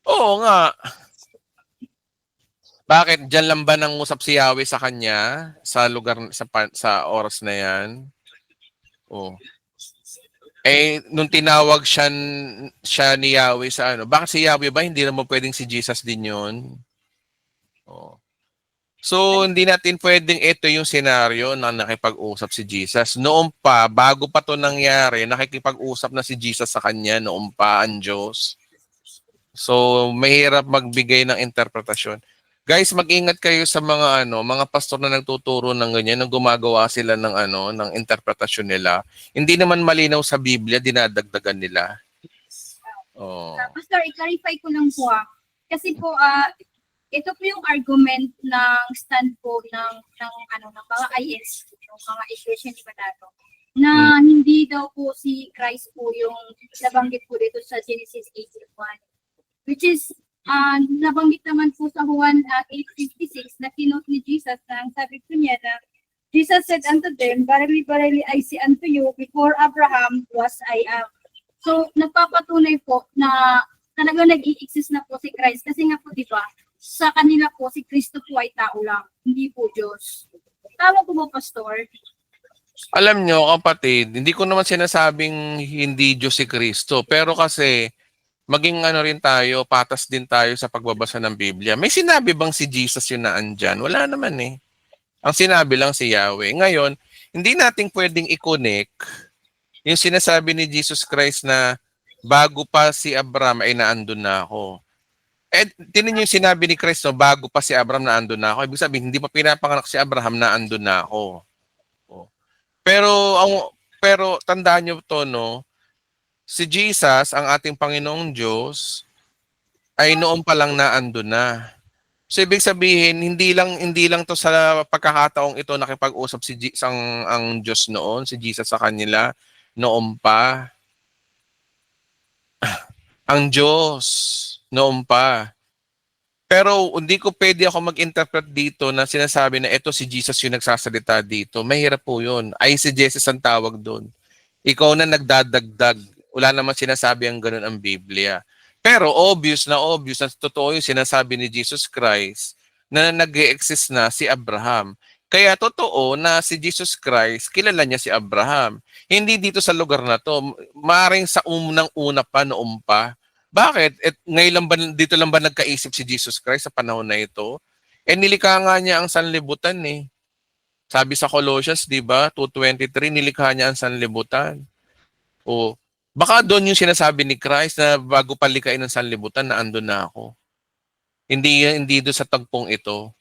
Oo nga. Bakit? Diyan lang ba nang usap si Yahweh sa kanya? Sa lugar, sa oras na yan? Oh. Nung tinawag siya ni Yahweh sa bakit si Yahweh ba? Hindi naman pwedeng si Jesus din yun. Oh. So, hindi natin pwedeng ito yung senaryo na nakipag-usap si Jesus. Noon pa, bago pa to nangyari, nakikipag-usap na si Jesus sa kanya, noon pa ang Diyos. So, mahirap magbigay ng interpretasyon. Guys, mag-ingat kayo sa mga mga pastor na nagtuturo ng ganyan, nang gumagawa sila ng ng interpretasyon nila. Hindi naman malinaw sa Biblia, dinadagdagan nila. Oh. Pastor, i-clarify ko lang po kasi po ito po yung argument ng stand po ng mga IS, yung mga Iglesia ni Batato, na hindi daw po si Christ po yung nabanggit po dito sa Genesis 8:1, which is nabanggit naman po sa Juan 8:56 na kinote ni Jesus na ang sabi po niya na Jesus said unto them, Verily, verily, I say unto you, before Abraham was I am. So, nagpapatunay po na talagang nag-i-exist na po si Christ. Kasi nga po, di ba, sa kanila po, si Kristo po ay tao lang, hindi po Diyos. Tama po ba, Pastor? Alam nyo, kapatid, hindi ko naman sinasabing hindi Diyos si Kristo. Pero kasi, maging rin tayo, patas din tayo sa pagbabasa ng Biblia. May sinabi bang si Jesus yun na andyan? Wala naman eh. Ang sinabi lang si Yahweh. Ngayon, hindi natin pwedeng i-connect yung sinasabi ni Jesus Christ na bago pa si Abraham ay naandun na ako. Tinan yung sinabi ni Christ, bago pa si Abraham naandun na ako. Ibig sabihin, hindi pa pinapanganak si Abraham, naandun na ako. Pero tandaan nyo to, si Jesus, ang ating Panginoong Diyos, ay noon pa lang naandun na. So ibig sabihin, hindi lang to sa pagkakataong ito nakipag-usap ang Diyos noon, si Jesus sa kanila, noon pa. Ang Diyos, noon pa. Pero hindi ko pwede ako mag-interpret dito na sinasabi na ito si Jesus yung nagsasalita dito. Mahirap po yun. Ay si Jesus ang tawag doon. Ikaw na nagdadagdag. Wala naman sinasabi ang ganun ang Biblia. Pero obvious na totoo yung sinasabi ni Jesus Christ na nag-e-exist na si Abraham. Kaya totoo na si Jesus Christ, kilala niya si Abraham. Hindi dito sa lugar na to. Maring sa unang-una pa, noon pa. Bakit? Dito lang ba nagkaisip si Jesus Christ sa panahon na ito? Nilikha nga niya ang sanlibutan eh. Sabi sa Colossians, di ba? 2:23, nilikha niya ang sanlibutan. O, baka doon yung sinasabi ni Christ na bago palikain ng sanlibutan na andun na ako. Hindi doon sa tagpong ito.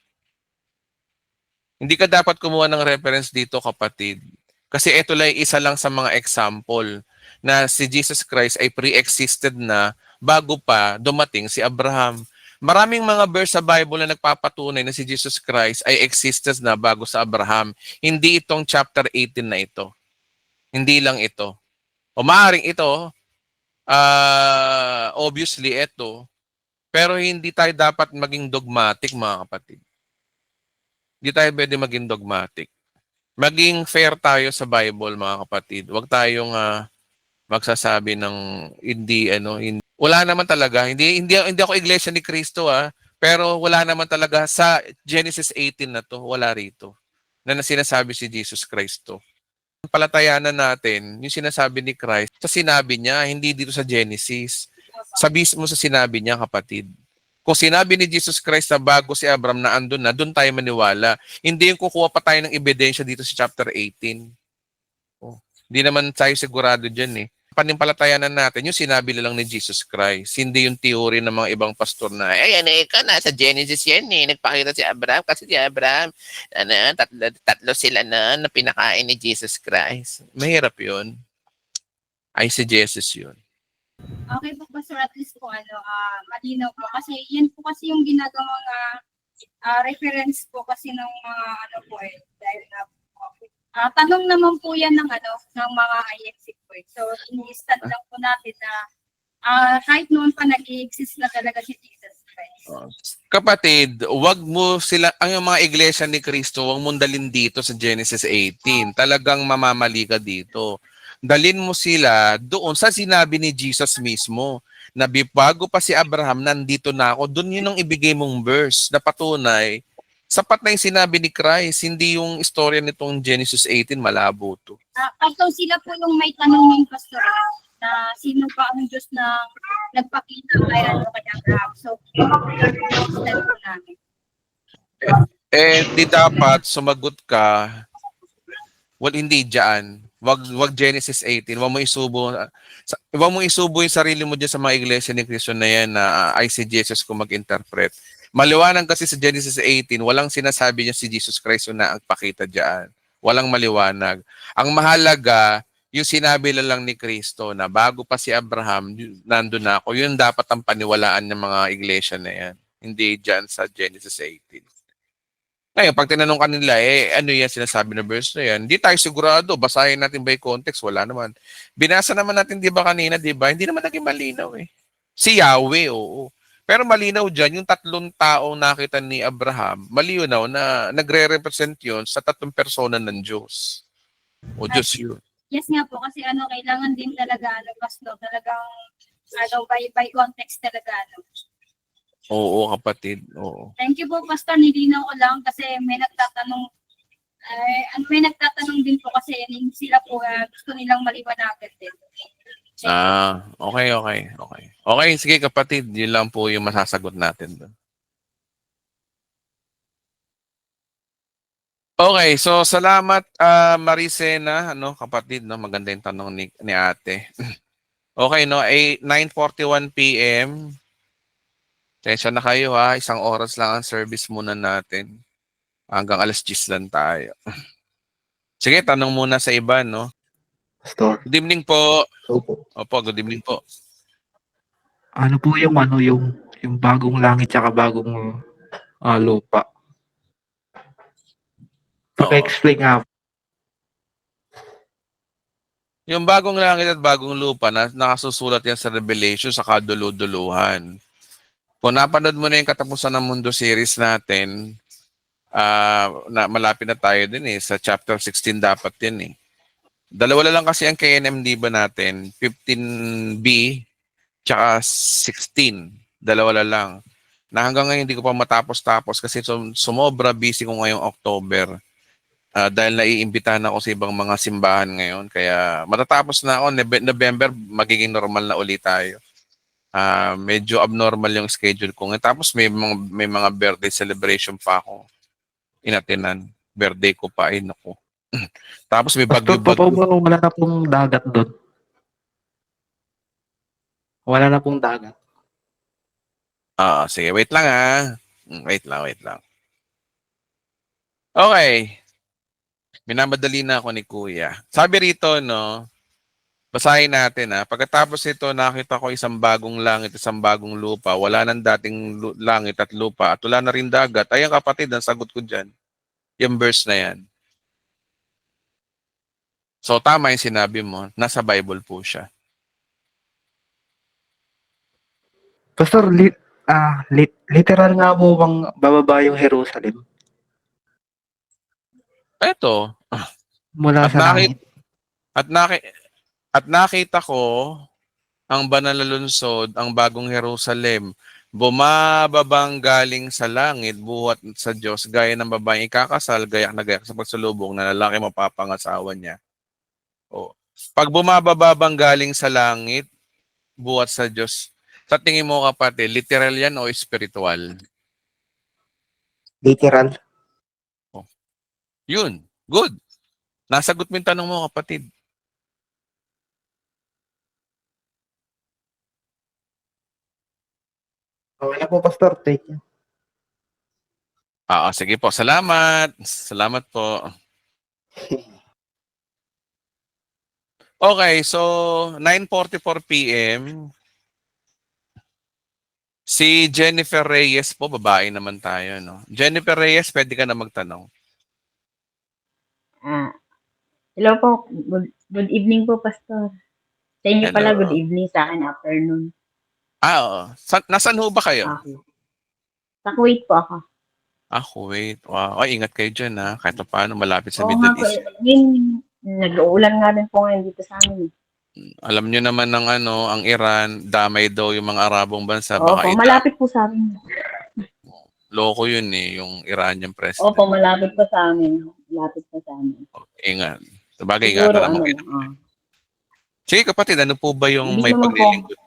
Hindi ka dapat kumuha ng reference dito, kapatid. Kasi ito lang isa lang sa mga example na si Jesus Christ ay pre-existed na bago pa dumating si Abraham. Maraming mga verse sa Bible na nagpapatunay na si Jesus Christ ay existed na bago sa Abraham. Hindi itong chapter 18 na ito. Hindi lang ito. O maaaring ito, obviously ito, pero hindi tayo dapat maging dogmatic, mga kapatid. Hindi tayo pwede maging dogmatic. Maging fair tayo sa Bible, mga kapatid. Huwag tayong magsasabi ng hindi. Wala naman talaga. Hindi ako iglesia ni Cristo pero wala naman talaga sa Genesis 18 na to, wala rito na sinasabi si Jesus Cristo. Palatayanan natin yung sinasabi ni Christ sa sinabi niya, hindi dito sa Genesis. Sa mismo sa sinabi niya, kapatid. Kung sinabi ni Jesus Christ na bago si Abraham na andun na, doon tayo maniwala. Hindi yung kukuha pa tayo ng ebidensya dito sa chapter 18. Hindi naman tayo sigurado dyan Panimpalatayanan natin yung sinabi lang ni Jesus Christ. Hindi yung theory ng mga ibang pastor na, nasa Genesis yan nagpakita si Abraham kasi si Abraham, tatlo sila na pinakain ni Jesus Christ. Mahirap yun. Ay si Jesus yun. Okay po, Pastor, at least po, malinaw po. Kasi yan po kasi yung ginagawang reference po kasi ng mga, dahil na tanong naman po yan ng mga IFC po. So, in-stand lang po natin na kahit noon pa nag-i-exist na talaga si Jesus Christ. Kapatid, wag mo sila, ang mga iglesia ni Cristo, wag mong dalhin dito sa Genesis 18. Talagang mamamali ka dito. Dalhin mo sila doon sa sinabi ni Jesus mismo, na bago pa si Abraham, nandito na ako. Doon yun ang ibigay mong verse na patunay. Sapat na yung sinabi ni Christ, hindi yung istorya nitong Genesis 18, malabo to. Pastor, sila po yung may tanongin, Pastor, na sino ba ang Diyos na nagpakita kay Abraham. So, stand po namin. Di dapat sumagot ka, hindi dyan. Wag Genesis 18. Wag mo isubo yung sarili mo dyan sa mga iglesia ni Cristo na yan na ay si Jesus kung mag-interpret. Maliwanag kasi sa Genesis 18, walang sinasabi niya si Jesus Christ na ang pakita dyan. Walang maliwanag. Ang mahalaga, yung sinabi lang ni Cristo na bago pa si Abraham, nandun na ako. Yun dapat ang paniwalaan ng mga iglesia na yan. Hindi dyan sa Genesis 18. Ngayon, pag tinanong kanila, ano yan sinasabi na verse na yan? Hindi tayo sigurado. Basahin natin by context. Wala naman. Binasa naman natin, di ba kanina, di ba? Hindi naman naging malinaw Si Yahweh, oo. Pero malinaw dyan, yung tatlong taong nakita ni Abraham, malinaw na nagre-represent yun sa tatlong persona ng Diyos. O Diyos yun. Yes nga po, kasi kailangan din talaga, Pastor, talagang, by context talaga, Oo, kapatid. Oo. Thank you po, Pastor. Nilinaw ko lang kasi may nagtatanong din po kasi sila po gusto nilang maliwanagan din. Okay. Okay, sige kapatid. Yun lang po yung masasagot natin doon. Okay, so salamat Maricena, kapatid, maganda yung tanong ni ate. Okay, 9:41 PM. Tensya na kayo isang oras lang ang service muna natin. Hanggang 10:00 lang tayo. Sige, tanong muna sa iba, Pastor. Good evening po. Opo. Opo, good evening po. Ano po yung yung bagong langit at bagong lupa? Paki-explain nga. Yung bagong langit at bagong lupa na nakasusulat yan sa Revelation sa kaduluduluhan. Kung napanood mo na yung Katapusan ng Mundo series natin, na malapit na tayo din sa chapter 16 dapat din Dalawa lang kasi ang KNMD ba natin, 15B tsaka 16. Dalawa lang. Na hanggang ngayon hindi ko pa matapos-tapos kasi sumobra busy ko ngayong October. Dahil naiimbitahan ako sa ibang mga simbahan ngayon. Kaya matatapos na ako, November magiging normal na ulit tayo. Medyo abnormal yung schedule ko. Tapos may mga birthday celebration pa ako inatinan. Birthday ko pa, naku. Tapos may bagyo-bagyo. Wala na pong dagat doon. Wala na pong dagat. Sige, wait lang Wait lang. Okay. Minamadali na ako ni Kuya. Sabi rito, basahin natin Pagkatapos ito, nakita ko isang bagong langit, isang bagong lupa. Wala nang dating langit at lupa. At wala na rin dagat. Ayan kapatid, ang sagot ko dyan. Yung verse na yan. So tama yung sinabi mo. Nasa Bible po siya. Pastor, literal nga po bang bababa yung Jerusalem? Eto. Mula sa langit. At nakita ko ang banal na lungsod, ang bagong Jerusalem, bumababang galing sa langit, buhat sa Diyos, gaya ng babaeng ikakasal, gayak na gayak sa pagsulubong na lalaki mapapangasawa niya. O, pag bumababang galing sa langit, buhat sa Diyos, sa tingin mo kapatid, literal yan o spiritual? Literal. Yun, good. Nasagot mo yung tanong mo kapatid. Okay na po, Pastor. Thank you. Sige po. Salamat. Salamat po. Okay, so 9:44 p.m. Si Jennifer Reyes po, babae naman tayo, no? Jennifer Reyes, pwede ka na magtanong. Hello po. Good evening po, Pastor. Sa inyo Hello. pala, good evening. Sa akin, afternoon. Oo. Nasaan ho ba kayo? Okay. Sa Kuwait po ako. Kuwait. Wow. Ay, ingat kayo dyan, ha? Kahit pa paano, malapit sa Oo Middle nga po. East. Nag-uulan nga rin po ngayon dito sa amin. Alam nyo naman ng ang Iran, damay daw yung mga Arabong bansa. Opo, malapit po sa amin. Loko yun yung Iranian president. Opo, malapit po sa amin. Malapit po sa amin. Ingat. Sabagay, Siguro, ingatan naman kayo. Sige kapatid, ano po ba yung Hindi may naman paglilingkod?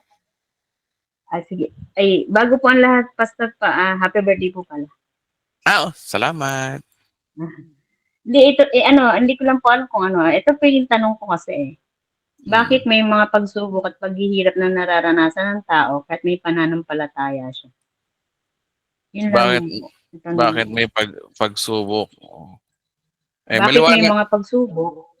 Sige. Ay, bago po ang lahat, Pastor, happy birthday po pala. Salamat. Hindi, hindi ko lang po alam kung ano. Ito po yung tanong ko kasi. Bakit may mga pagsubok at paghihirap na nararanasan ng tao kahit may pananampalataya siya? Yun Bakit, lang po. Yung tanong bakit ko. may pagsubok? Bakit may maliwanag. mga pagsubok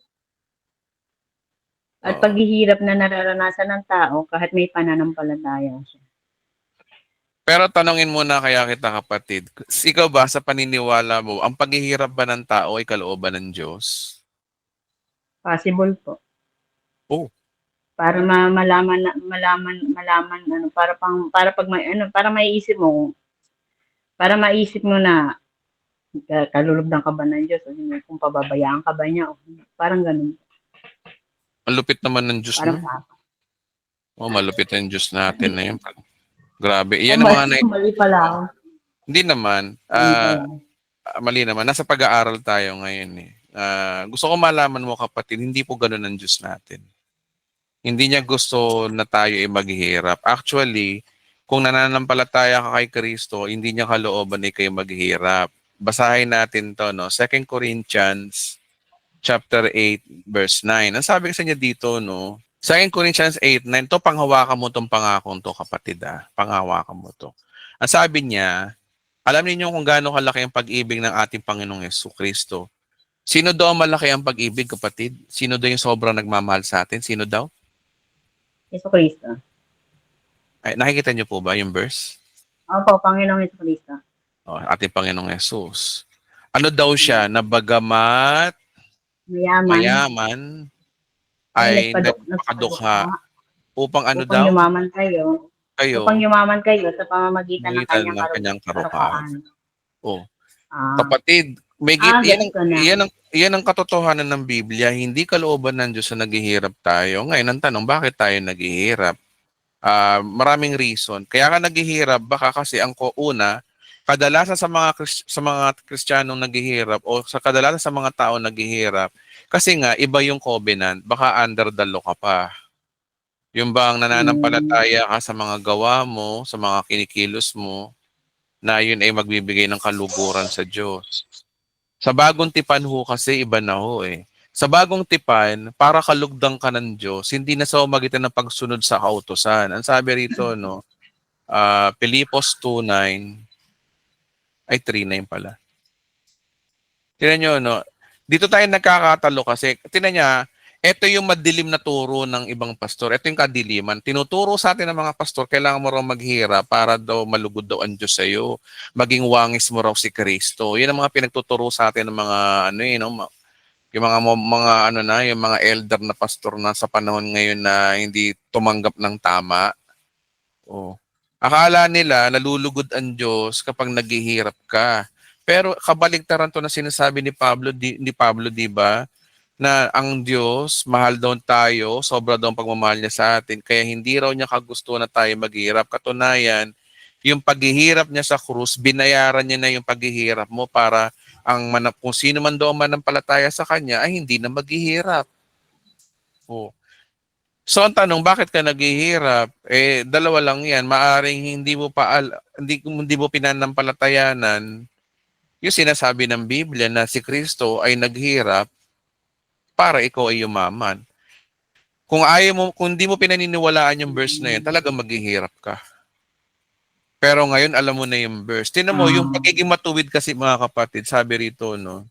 at paghihirap na nararanasan ng tao kahit may pananampalataya siya? Pero tanongin muna kaya kita kapatid. Ikaw ba sa paniniwala mo, ang paghihirap ba ng tao ay kalooban ng Diyos? Possible po. Oh. Para malaman para pag may para maiisip mo na kalulugdan ka ba ng Diyos o hindi, kung pababayaan ka ba niya o parang ganun. Ang lupit naman ng Diyos, Parang no? Malupit ng Diyos natin na yun. Grabe. Iyan ang mga mali pala ako. Hindi naman. Mali naman. Nasa pag-aaral tayo ngayon. Gusto ko malaman mo kapatid, hindi po ganun ang Diyos natin. Hindi niya gusto na tayo ay maghihirap. Actually, kung nananampalataya ka kay Kristo, hindi niya kalooban ay kayo maghihirap. Basahin natin to, no? 2 Corinthians chapter 8, verse 9. Ang sabi kasi niya dito, no? 2 Corinthians 8:9, to panghawakan mo tong pangakong to, kapatid, panghawakan mo to. Ang sabi niya, alam niyo kung gaano kalaki ang pag-ibig ng ating Panginoong Jesucristo. Sino daw ang malaki ang pag-ibig, kapatid? Sino daw yung sobrang nagmamahal sa atin? Sino daw? Jesucristo. Ay, nakikita niyo po ba yung verse? Opo, Panginoong Jesucristo. Ating Panginoong Jesus. Ano daw siya? Na bagamat mayaman ay nagpakadukha upang daw? Yumaman kayo. Upang yumaman kayo sa pamamagitan ng kanyang karukaan. Kapatid, yan ang katotohanan ng Biblia. Hindi kalooban ng Diyos na naghihirap tayo. Ngayon, ang tanong, bakit tayo naghihirap? Maraming reason. Kaya ka naghihirap, baka kasi una, kadalasan sa mga Kristiyanong naghihirap o sa kadalasan sa mga tao naghihirap, kasi nga, iba yung covenant. Baka under the law ka pa. Yung bang nananampalataya ka sa mga gawa mo, sa mga kinikilos mo, na yun ay magbibigay ng kaluguran sa Diyos. Sa bagong tipan ho kasi, iba na ho eh. Sa bagong tipan, para kalugdang ka ng Diyos, hindi na sa umagitan ng pagsunod sa kautusan. Ang sabi rito, no, Pilipos 2:9, ay 3:9 pala. Tingnan nyo, no, dito tayo nagkakatalo kasi, tingnan niya, ito yung madilim na turo ng ibang pastor. Ito yung kadiliman. Tinuturo sa atin ng mga pastor, kailangan mo raw maghirap para daw malugod daw ang Diyos sa iyo. Maging wangis mo raw si Kristo. Yan ang mga pinagtuturo sa atin ng mga yung mga elder na pastor na sa panahon ngayon na hindi tumanggap ng tama. Akala nila nalulugod ang Diyos kapag naghihirap ka. Pero kabaligtaran to na sinasabi ni Pablo, di ba? na ang Diyos, mahal daw tayo, sobra daw ang pagmamahal niya sa atin, kaya hindi raw niya kagusto na tayo maghirap. Katunayan, yung paghihirap niya sa krus, binayaran niya na yung paghihirap mo para kung sino man daw ang manampalataya sa kanya ay hindi na maghihirap. Oh. So ang tanong, bakit ka naghihirap? Dalawa lang 'yan. Maaring hindi mo pinanampalatayanan yung sinasabi ng Biblia na si Kristo ay naghirap para ikaw ay yumaman. Kung hindi mo pinaniniwalaan yung verse na 'yan, talagang maghihirap ka. Pero ngayon alam mo na yung verse. Tingnan mo yung pagiging matuwid kasi mga kapatid, sabi rito no.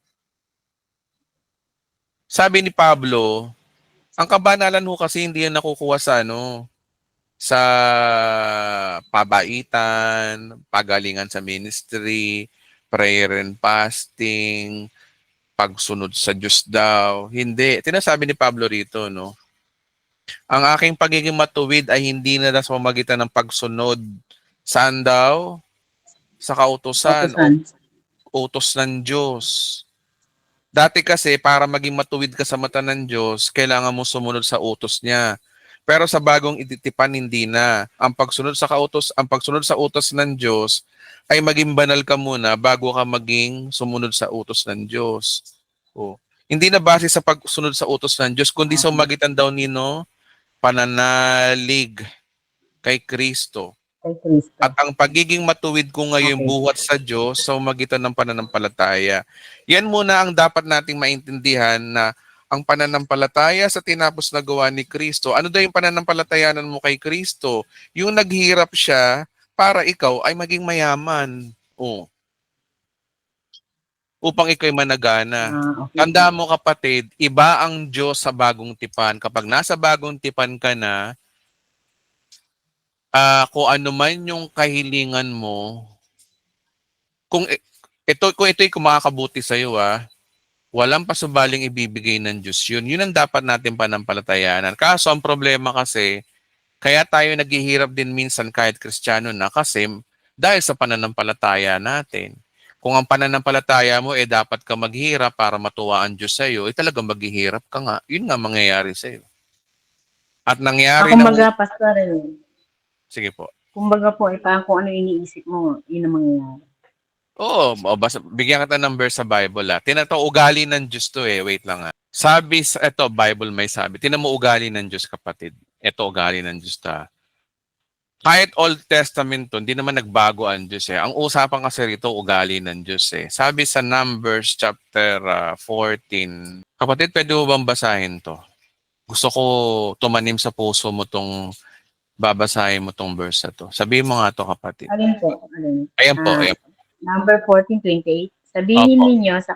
Sabi ni Pablo, ang kabanalan ho kasi hindi yan nakukuha sa pabaitan, pagalingan sa ministry, prayer and fasting, pagsunod sa Diyos daw. Hindi. Tinasabi ni Pablo rito, no? Ang aking pagiging matuwid ay hindi na sa pamamagitan ng pagsunod. Saan daw? Sa kautusan o utos ng Diyos. Dati kasi, para maging matuwid ka sa mata ng Diyos, kailangan mo sumunod sa utos niya. Pero sa bagong ititipan, hindi na. Ang pagsunod sa utos ng Diyos ay maging banal ka muna bago ka maging sumunod sa utos ng Diyos. Oh. Hindi na base sa pagsunod sa utos ng Diyos, kundi sa magitan daw nino pananalig kay Kristo. At ang pagiging matuwid ko ngayon buhat sa Diyos sa magitan ng pananampalataya. Yan muna ang dapat nating maintindihan na ang pananampalataya sa tinapos na gawa ni Kristo. Ano daw yung pananampalatayanan mo kay Kristo? Yung naghirap siya para ikaw ay maging mayaman. Oh. Upang ikaw ay managana. Tanda mo kapatid, iba ang Diyos sa bagong tipan. Kapag nasa bagong tipan ka na, kung ano man yung kahilingan mo, kung ito'y kumakabuti sa iyo, walang pasubaling ibibigay ng Diyos yun. Yun ang dapat natin panampalatayanan. Kaso ang problema kasi, kaya tayo naghihirap din minsan kahit Kristiyano na kasi dahil sa pananampalataya natin. Kung ang pananampalataya mo dapat ka maghirap para matuwa ang Diyos sa iyo, talagang maghihirap ka nga. Yun nga mangyayari sa iyo. At nangyari Kumbaga, Pastor, sige po. Kumbaga po, parang kung ano iniisip mo, yun ang mangyayari. Oo, bigyan kita ng verse sa Bible. Ugali ng Diyos to Wait lang Sabi, ito, Bible may sabi. Tinan mo ugali ng Diyos, kapatid. Ito, ugali ng Diyos ta. Kahit Old Testament to, hindi naman nagbago ang Diyos Ang usapan kasi rito, ugali ng Diyos Sabi sa Numbers chapter 14. Kapatid, pwede mo bang basahin to? Gusto ko tumanim sa puso mo tong babasahin mo tong verse na to. Sabihin mo nga to, kapatid. Alin po? Alin? Ayan po, ayan. Number 14:28. Sabihin ninyo sa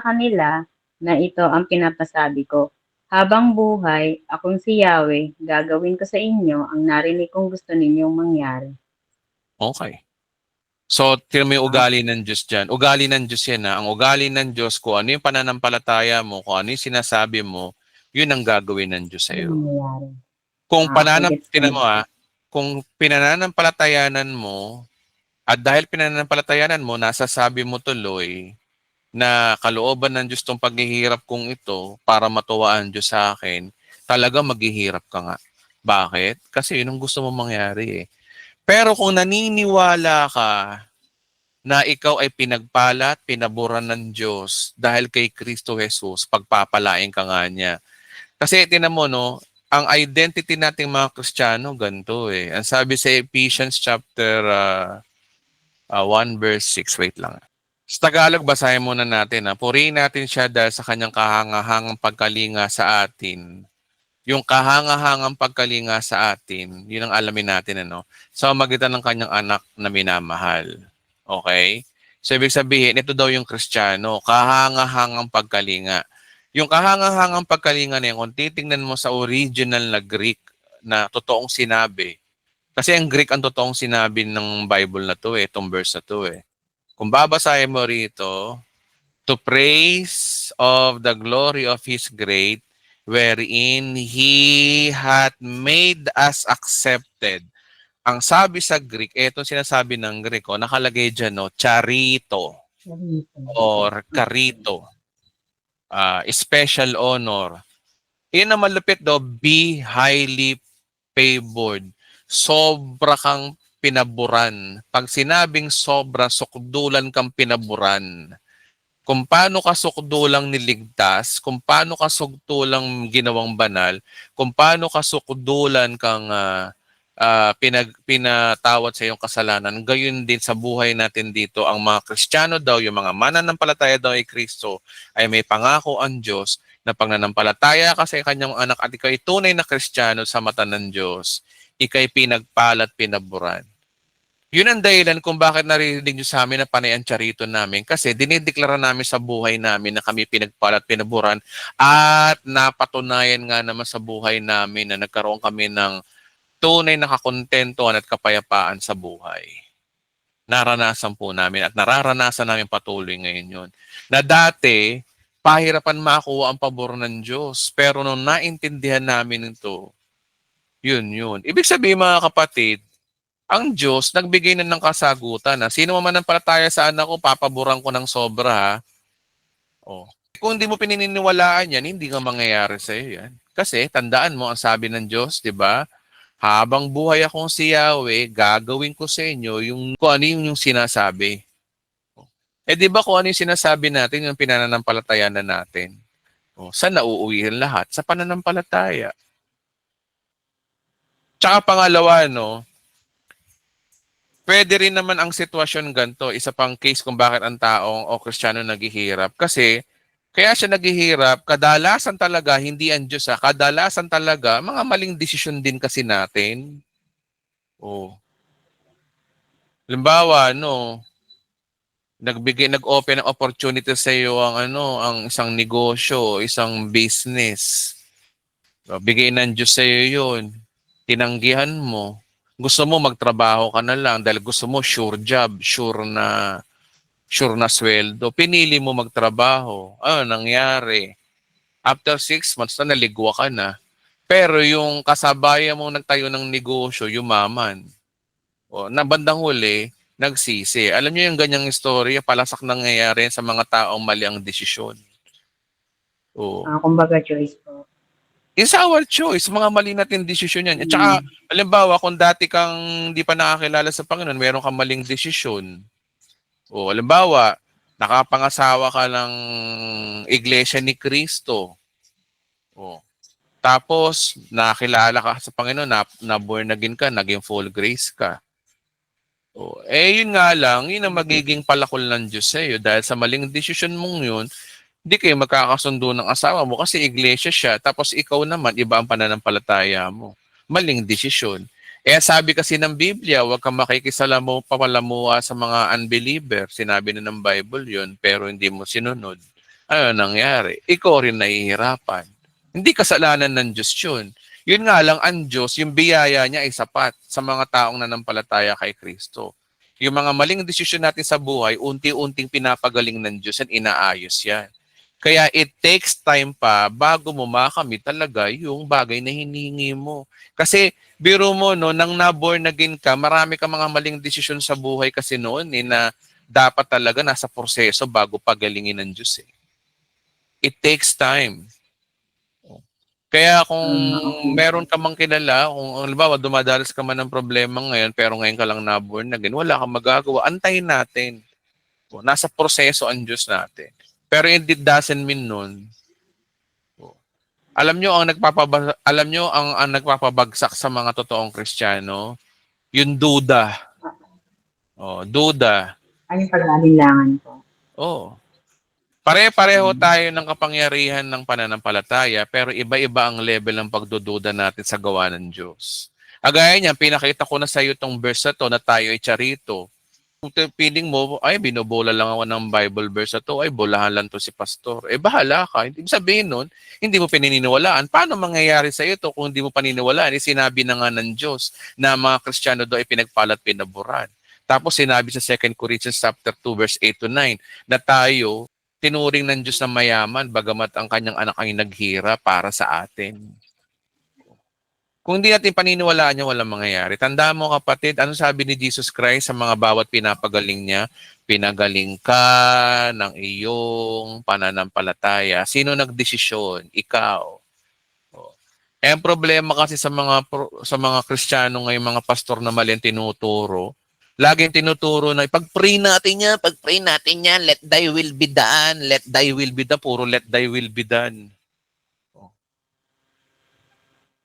kanila na ito ang pinapasabi ko. Habang buhay, akong si Yahweh, gagawin ko sa inyo ang narinig kong gusto ninyong mangyari. Okay. So, tingnan mo yung ugali ng Diyos dyan. Ugali ng Diyos yan Ang ugali ng Diyos, kung ano yung pananampalataya mo, kung ano yung sinasabi mo, yun ang gagawin ng Diyos sa'yo. Kung kung pinananampalatayanan mo, at dahil pinananampalatayanan mo, nasasabi mo tuloy na kalooban ng Diyos tong paghihirap kong ito para matuwa ang Diyos sa akin, talaga maghihirap ka nga. Bakit? Kasi yun ang gusto mo mangyari Pero kung naniniwala ka na ikaw ay pinagpala at pinaboran ng Diyos dahil kay Kristo Jesus, pagpapalain ka nga niya. Kasi tinan mo, ang identity nating mga Kristiyano, ganito Ang sabi sa Ephesians chapter 1 verse 6, wait lang. Sa Tagalog, basahin muna natin. Purihin natin siya dahil sa kanyang kahangahangang pagkalinga sa atin. Yung kahangahangang pagkalinga sa atin, yun ang alamin natin, sa magitan ng kanyang anak na minamahal. Okay? So, ibig sabihin, ito daw yung Kristiyano, kahangahangang pagkalinga. Yung kahangahangang pagkalinga na yun, kung titingnan mo sa original na Greek na totoong sinabi, kasi ang Greek ang totoong sinabi ng Bible na to itong verse na to Kung babasahin mo rito, to praise of the glory of His grace, wherein He hath made us accepted. Ang sabi sa Greek, itong sinasabi ng Greek, nakalagay dyan, charito or karito. special honor. Yun ang malupit daw, be highly favored. Sobra kang pinaburan. Pag sinabing sobra, sukdulan kang pinaburan. Kung paano ka sukdulang niligtas, kung paano ka sukdulang ginawang banal, kung paano ka sukdulan kang pinatawad sa iyong kasalanan, gayon din sa buhay natin dito. Ang mga Kristiyano daw, yung mga mananampalataya daw ay Kristo, ay may pangako ang Diyos na pag nanampalataya ka sa kanyang anak at ikaw ay tunay na Kristiyano sa mata ng Diyos, ikaw ay pinagpalat, pinaburan. Yun ang dahilan kung bakit naririnig nyo sa amin na panay ang charito namin. Kasi dinideklara namin sa buhay namin na kami pinagpalat, pinaburan at napatunayan nga naman sa buhay namin na nagkaroon kami ng tunay na kakontentuhan at kapayapaan sa buhay. Naranasan po namin at nararanasan namin patuloy ngayon yun. Na dati, pahirapan makuha ang pabor ng Diyos. Pero nung naintindihan namin ito, yun. Ibig sabihin mga kapatid, ang Diyos nagbigay na ng kasagutan na sino man ang palataya sa anak ko, papaboran ko ng sobra ha. Oh. Kung hindi mo pininiwalaan yan, hindi ka mangyayari sa iyo yan. Kasi tandaan mo ang sabi ng Diyos, 'di ba? Habang buhay akong si Yahweh, gagawin ko sa inyo kung ano yung sinasabi. Eh 'di ba kung ano yung sinasabi natin, yung pinananampalataya na natin? Oh, saan nauuwihan lahat? Sa pananampalataya. Tsaka pangalawa, no, pwede rin naman ang sitwasyon ganito, isa pang case kung bakit ang taong o Kristiyano naghihirap. Kasi, kaya siya naghihirap, kadalasan talaga, hindi ang Diyos kadalasan talaga, mga maling desisyon din kasi natin. Oh. Halimbawa, nag-open ng opportunity sa iyo ang isang negosyo, isang business. Bigay ng Diyos sa iyo yun. Tinanggihan mo. Gusto mo magtrabaho ka na lang dahil gusto mo sure job, sure na sweldo. Pinili mo magtrabaho. Ano nangyari? After 6 months na naligwa ka na. Pero yung kasabayan mo nagtayo ng negosyo, yumaman. O, na bandang huli, nagsisi. Alam niyo yung ganyang istorya, palasak nangyayari sa mga taong mali ang desisyon. O. Kumbaga choice po. It's our choice, mga mali natin desisyon yan. At saka, halimbawa, kung dati kang di pa nakakilala sa Panginoon, meron kang maling desisyon. O, halimbawa, nakapangasawa ka ng Iglesia ni Cristo. O, tapos, nakilala ka sa Panginoon, na born again ka, naging full grace ka. O, yun nga lang, yun ang magiging palakol ng Diyos sa iyo. Dahil sa maling desisyon mong yun, hindi kayo magkakasundo ng asawa mo kasi iglesia siya, tapos ikaw naman, iba ang pananampalataya mo. Maling desisyon. Sabi kasi ng Biblia, huwag kang papalamuha sa mga unbeliever. Sinabi na ng Bible yun, pero hindi mo sinunod. Ano nangyari? Ikaw rin nahihirapan. Hindi kasalanan ng Diyos yun. Yun nga lang, ang Diyos, yung biyaya niya ay sapat sa mga taong nanampalataya kay Kristo. Yung mga maling desisyon natin sa buhay, unti-unting pinapagaling ng Diyos at inaayos yan. Kaya it takes time pa bago mo makamit talaga yung bagay na hinihingi mo. Kasi biro mo, nang na-born again ka, marami ka mga maling desisyon sa buhay kasi noon na dapat talaga nasa proseso bago pagalingin ng Diyos. It takes time. Kaya kung meron ka mang kilala, kung halimbawa dumadalas ka man ng problema ngayon, pero ngayon ka lang na-born again, wala kang magagawa. Antayin natin. Nasa proseso ang Diyos natin. Pero it doesn't mean nun. Alam nyo ang nagpapabagsak sa mga totoong Kristiyano, yung duda. Duda. Ano yung pag-alinlangan po? Pare-pareho tayo ng kapangyarihan ng pananampalataya, pero iba-iba ang level ng pagdududa natin sa gawa ng Diyos. Agaya niya, pinakita ko na sa iyo itong verse na to na tayo ay charito. Kung feeling mo, ay, binobola lang ako ng Bible verse na to, ay, bolahan lang to si pastor. Bahala ka. Ibig sabihin nun, hindi mo pininiwalaan. Paano mangyayari sa iyo to kung hindi mo paniniwalaan? Sinabi na nga ng Diyos na mga Kristiyano daw ay pinagpalat, pinaburan. Tapos sinabi sa 2 Corinthians chapter 2, verse 8 to 9, na tayo, tinuring ng Diyos na mayaman, bagamat ang kanyang anak ay naghira para sa atin. Kung hindi natin paniniwalaan niya, walang mangyayari. Tandaan mo kapatid, ano sabi ni Jesus Christ sa mga bawat pinapagaling niya? Pinagaling ka ng iyong pananampalataya. Sino nagdesisyon? Ikaw. Oh. Eh, ang problema kasi sa mga Kristiyano ngayon, mga pastor na mali ang tinuturo, laging tinuturo na pag-pray natin yan, let thy will be done, let thy will be done, puro let thy will be done.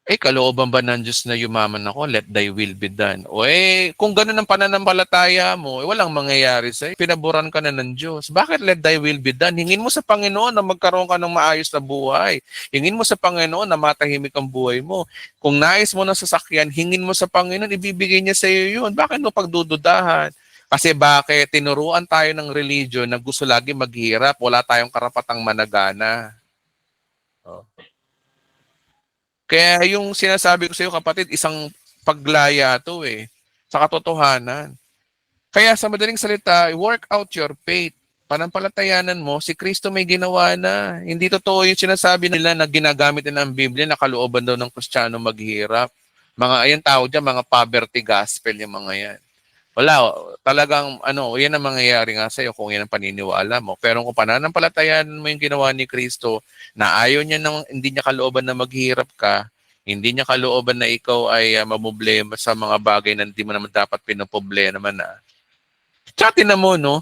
Eh, kalooban ba ng Diyos na yumaman ako? Let thy will be done. O kung ganun ang pananampalataya mo, walang mangyayari sa'yo. Pinaboran ka na ng Diyos. Bakit let thy will be done? Hingin mo sa Panginoon na magkaroon ka ng maayos na buhay. Hingin mo sa Panginoon na matahimik ang buhay mo. Kung nais mo ng sasakyan, hingin mo sa Panginoon, ibibigay niya sa iyo yun. Bakit mo pagdududahan? Kasi bakit tinuruan tayo ng religion na gusto lagi maghirap, wala tayong karapatang managana. Oh. Kaya yung sinasabi ko sa iyo kapatid, isang paglaya to sa katotohanan. Kaya sa madaling salita, work out your faith. Panampalatayanan mo, si Kristo may ginawa na. Hindi totoo yung sinasabi nila na ginagamit nila ang Biblia na kalooban daw ng Kristiyano maghihirap. Ayan tawag dyan, mga poverty gospel yung mga yan. Wala, talagang yan ang mangyayari nga sa'yo kung yan ang paniniwala mo. Pero kung pananampalatayan mo yung ginawa ni Kristo, na ayaw niya hindi niya kalooban na maghirap ka, hindi niya kalooban na ikaw ay mamoblema sa mga bagay na hindi mo naman dapat pinoproblema naman na. Tsaka tinan mo, no?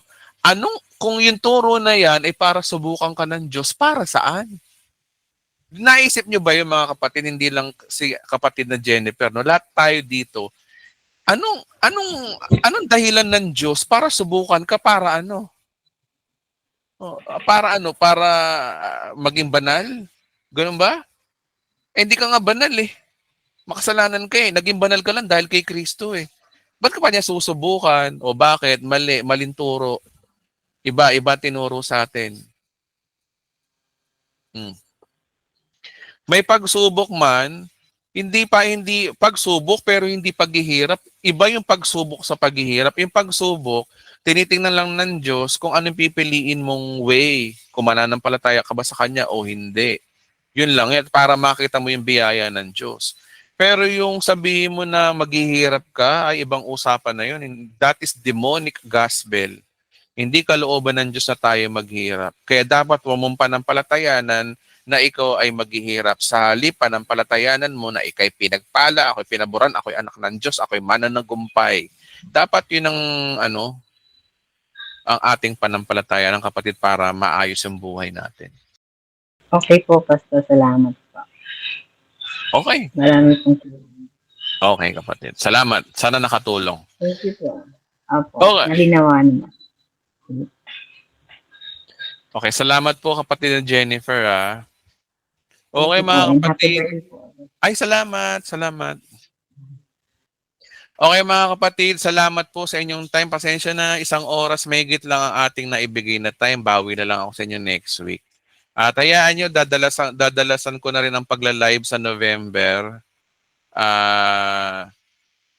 Kung yung turo na yan ay para subukan ka ng Diyos, para saan? Naisip niyo ba yung mga kapatid, hindi lang si kapatid na Jennifer, no? Lahat tayo dito, anong dahilan ng Diyos para subukan ka para ano? Para ano? Para maging banal? Ganun ba? Hindi ka nga banal Makasalanan ka Naging banal ka lang dahil kay Kristo Ba't ka pa niya susubukan? O bakit? Maling turo. Iba tinuro sa atin. May pagsubok man, hindi pagsubok pero hindi paghihirap. Iba yung pagsubok sa paghihirap. Yung pagsubok, tinitingnan lang ng Diyos kung anong pipiliin mong way. Kung mananampalataya ka ba sa Kanya o hindi. Yun lang yan, para makita mo yung biyaya ng Diyos. Pero yung sabihin mo na maghihirap ka, ay ibang usapan na yun. That is demonic gospel. Hindi kalooban ng Diyos na tayo maghihirap. Kaya dapat huwag mong panampalatayanan na ikaw ay maghihirap. Sa halip, panampalatayanan mo na ikay pinagpala, ako'y pinaboran, ako'y anak ng Diyos, ako'y mananagumpay. Dapat yun ang ating panampalatayanan, kapatid, para maayos ang buhay natin. Okay po, Pastor. Salamat po. Okay. Marami pong Okay, kapatid. Salamat. Sana nakatulong. thank you po. Opo, Okay. nalinawan naman. Okay, salamat po kapatid na Jennifer. Okay, mga Happy kapatid. birthday po. Ay, salamat. Okay, mga kapatid, salamat po sa inyong time. Pasensya na, 1 oras mahigit lang ang ating naibigay na time. Bawi na lang ako sa inyo next week. At hayaan nyo, dadalasan ko na rin ang pagla-live sa November.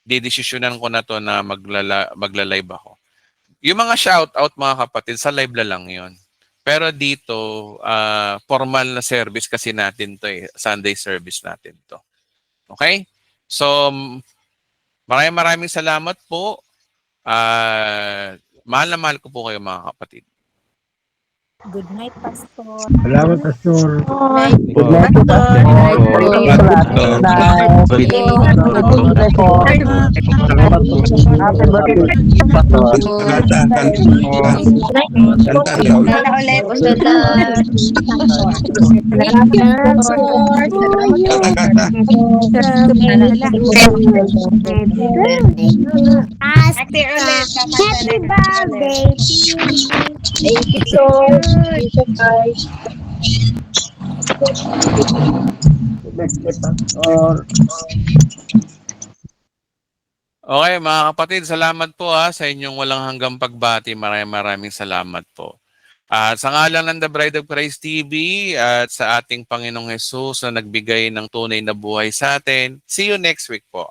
Didesisyonan ko na to na magla-live ako. Yung mga shout-out, mga kapatid, sa live na lang yon. Pero dito, formal na service kasi natin to Sunday service natin to. Okay? So, maraming salamat po. Mahal na mahal ko po kayo, mga kapatid. Good night, Pastor. Salamat, Pastor. Good night, Pastor. Happy birthday. Thank you so much, guys. Okay, mga kapatid, salamat po sa inyong walang hanggang pagbati. Maraming salamat po. At sa ngalan ng The Bride of Christ TV at sa ating Panginoong Jesus na nagbigay ng tunay na buhay sa atin, see you next week po.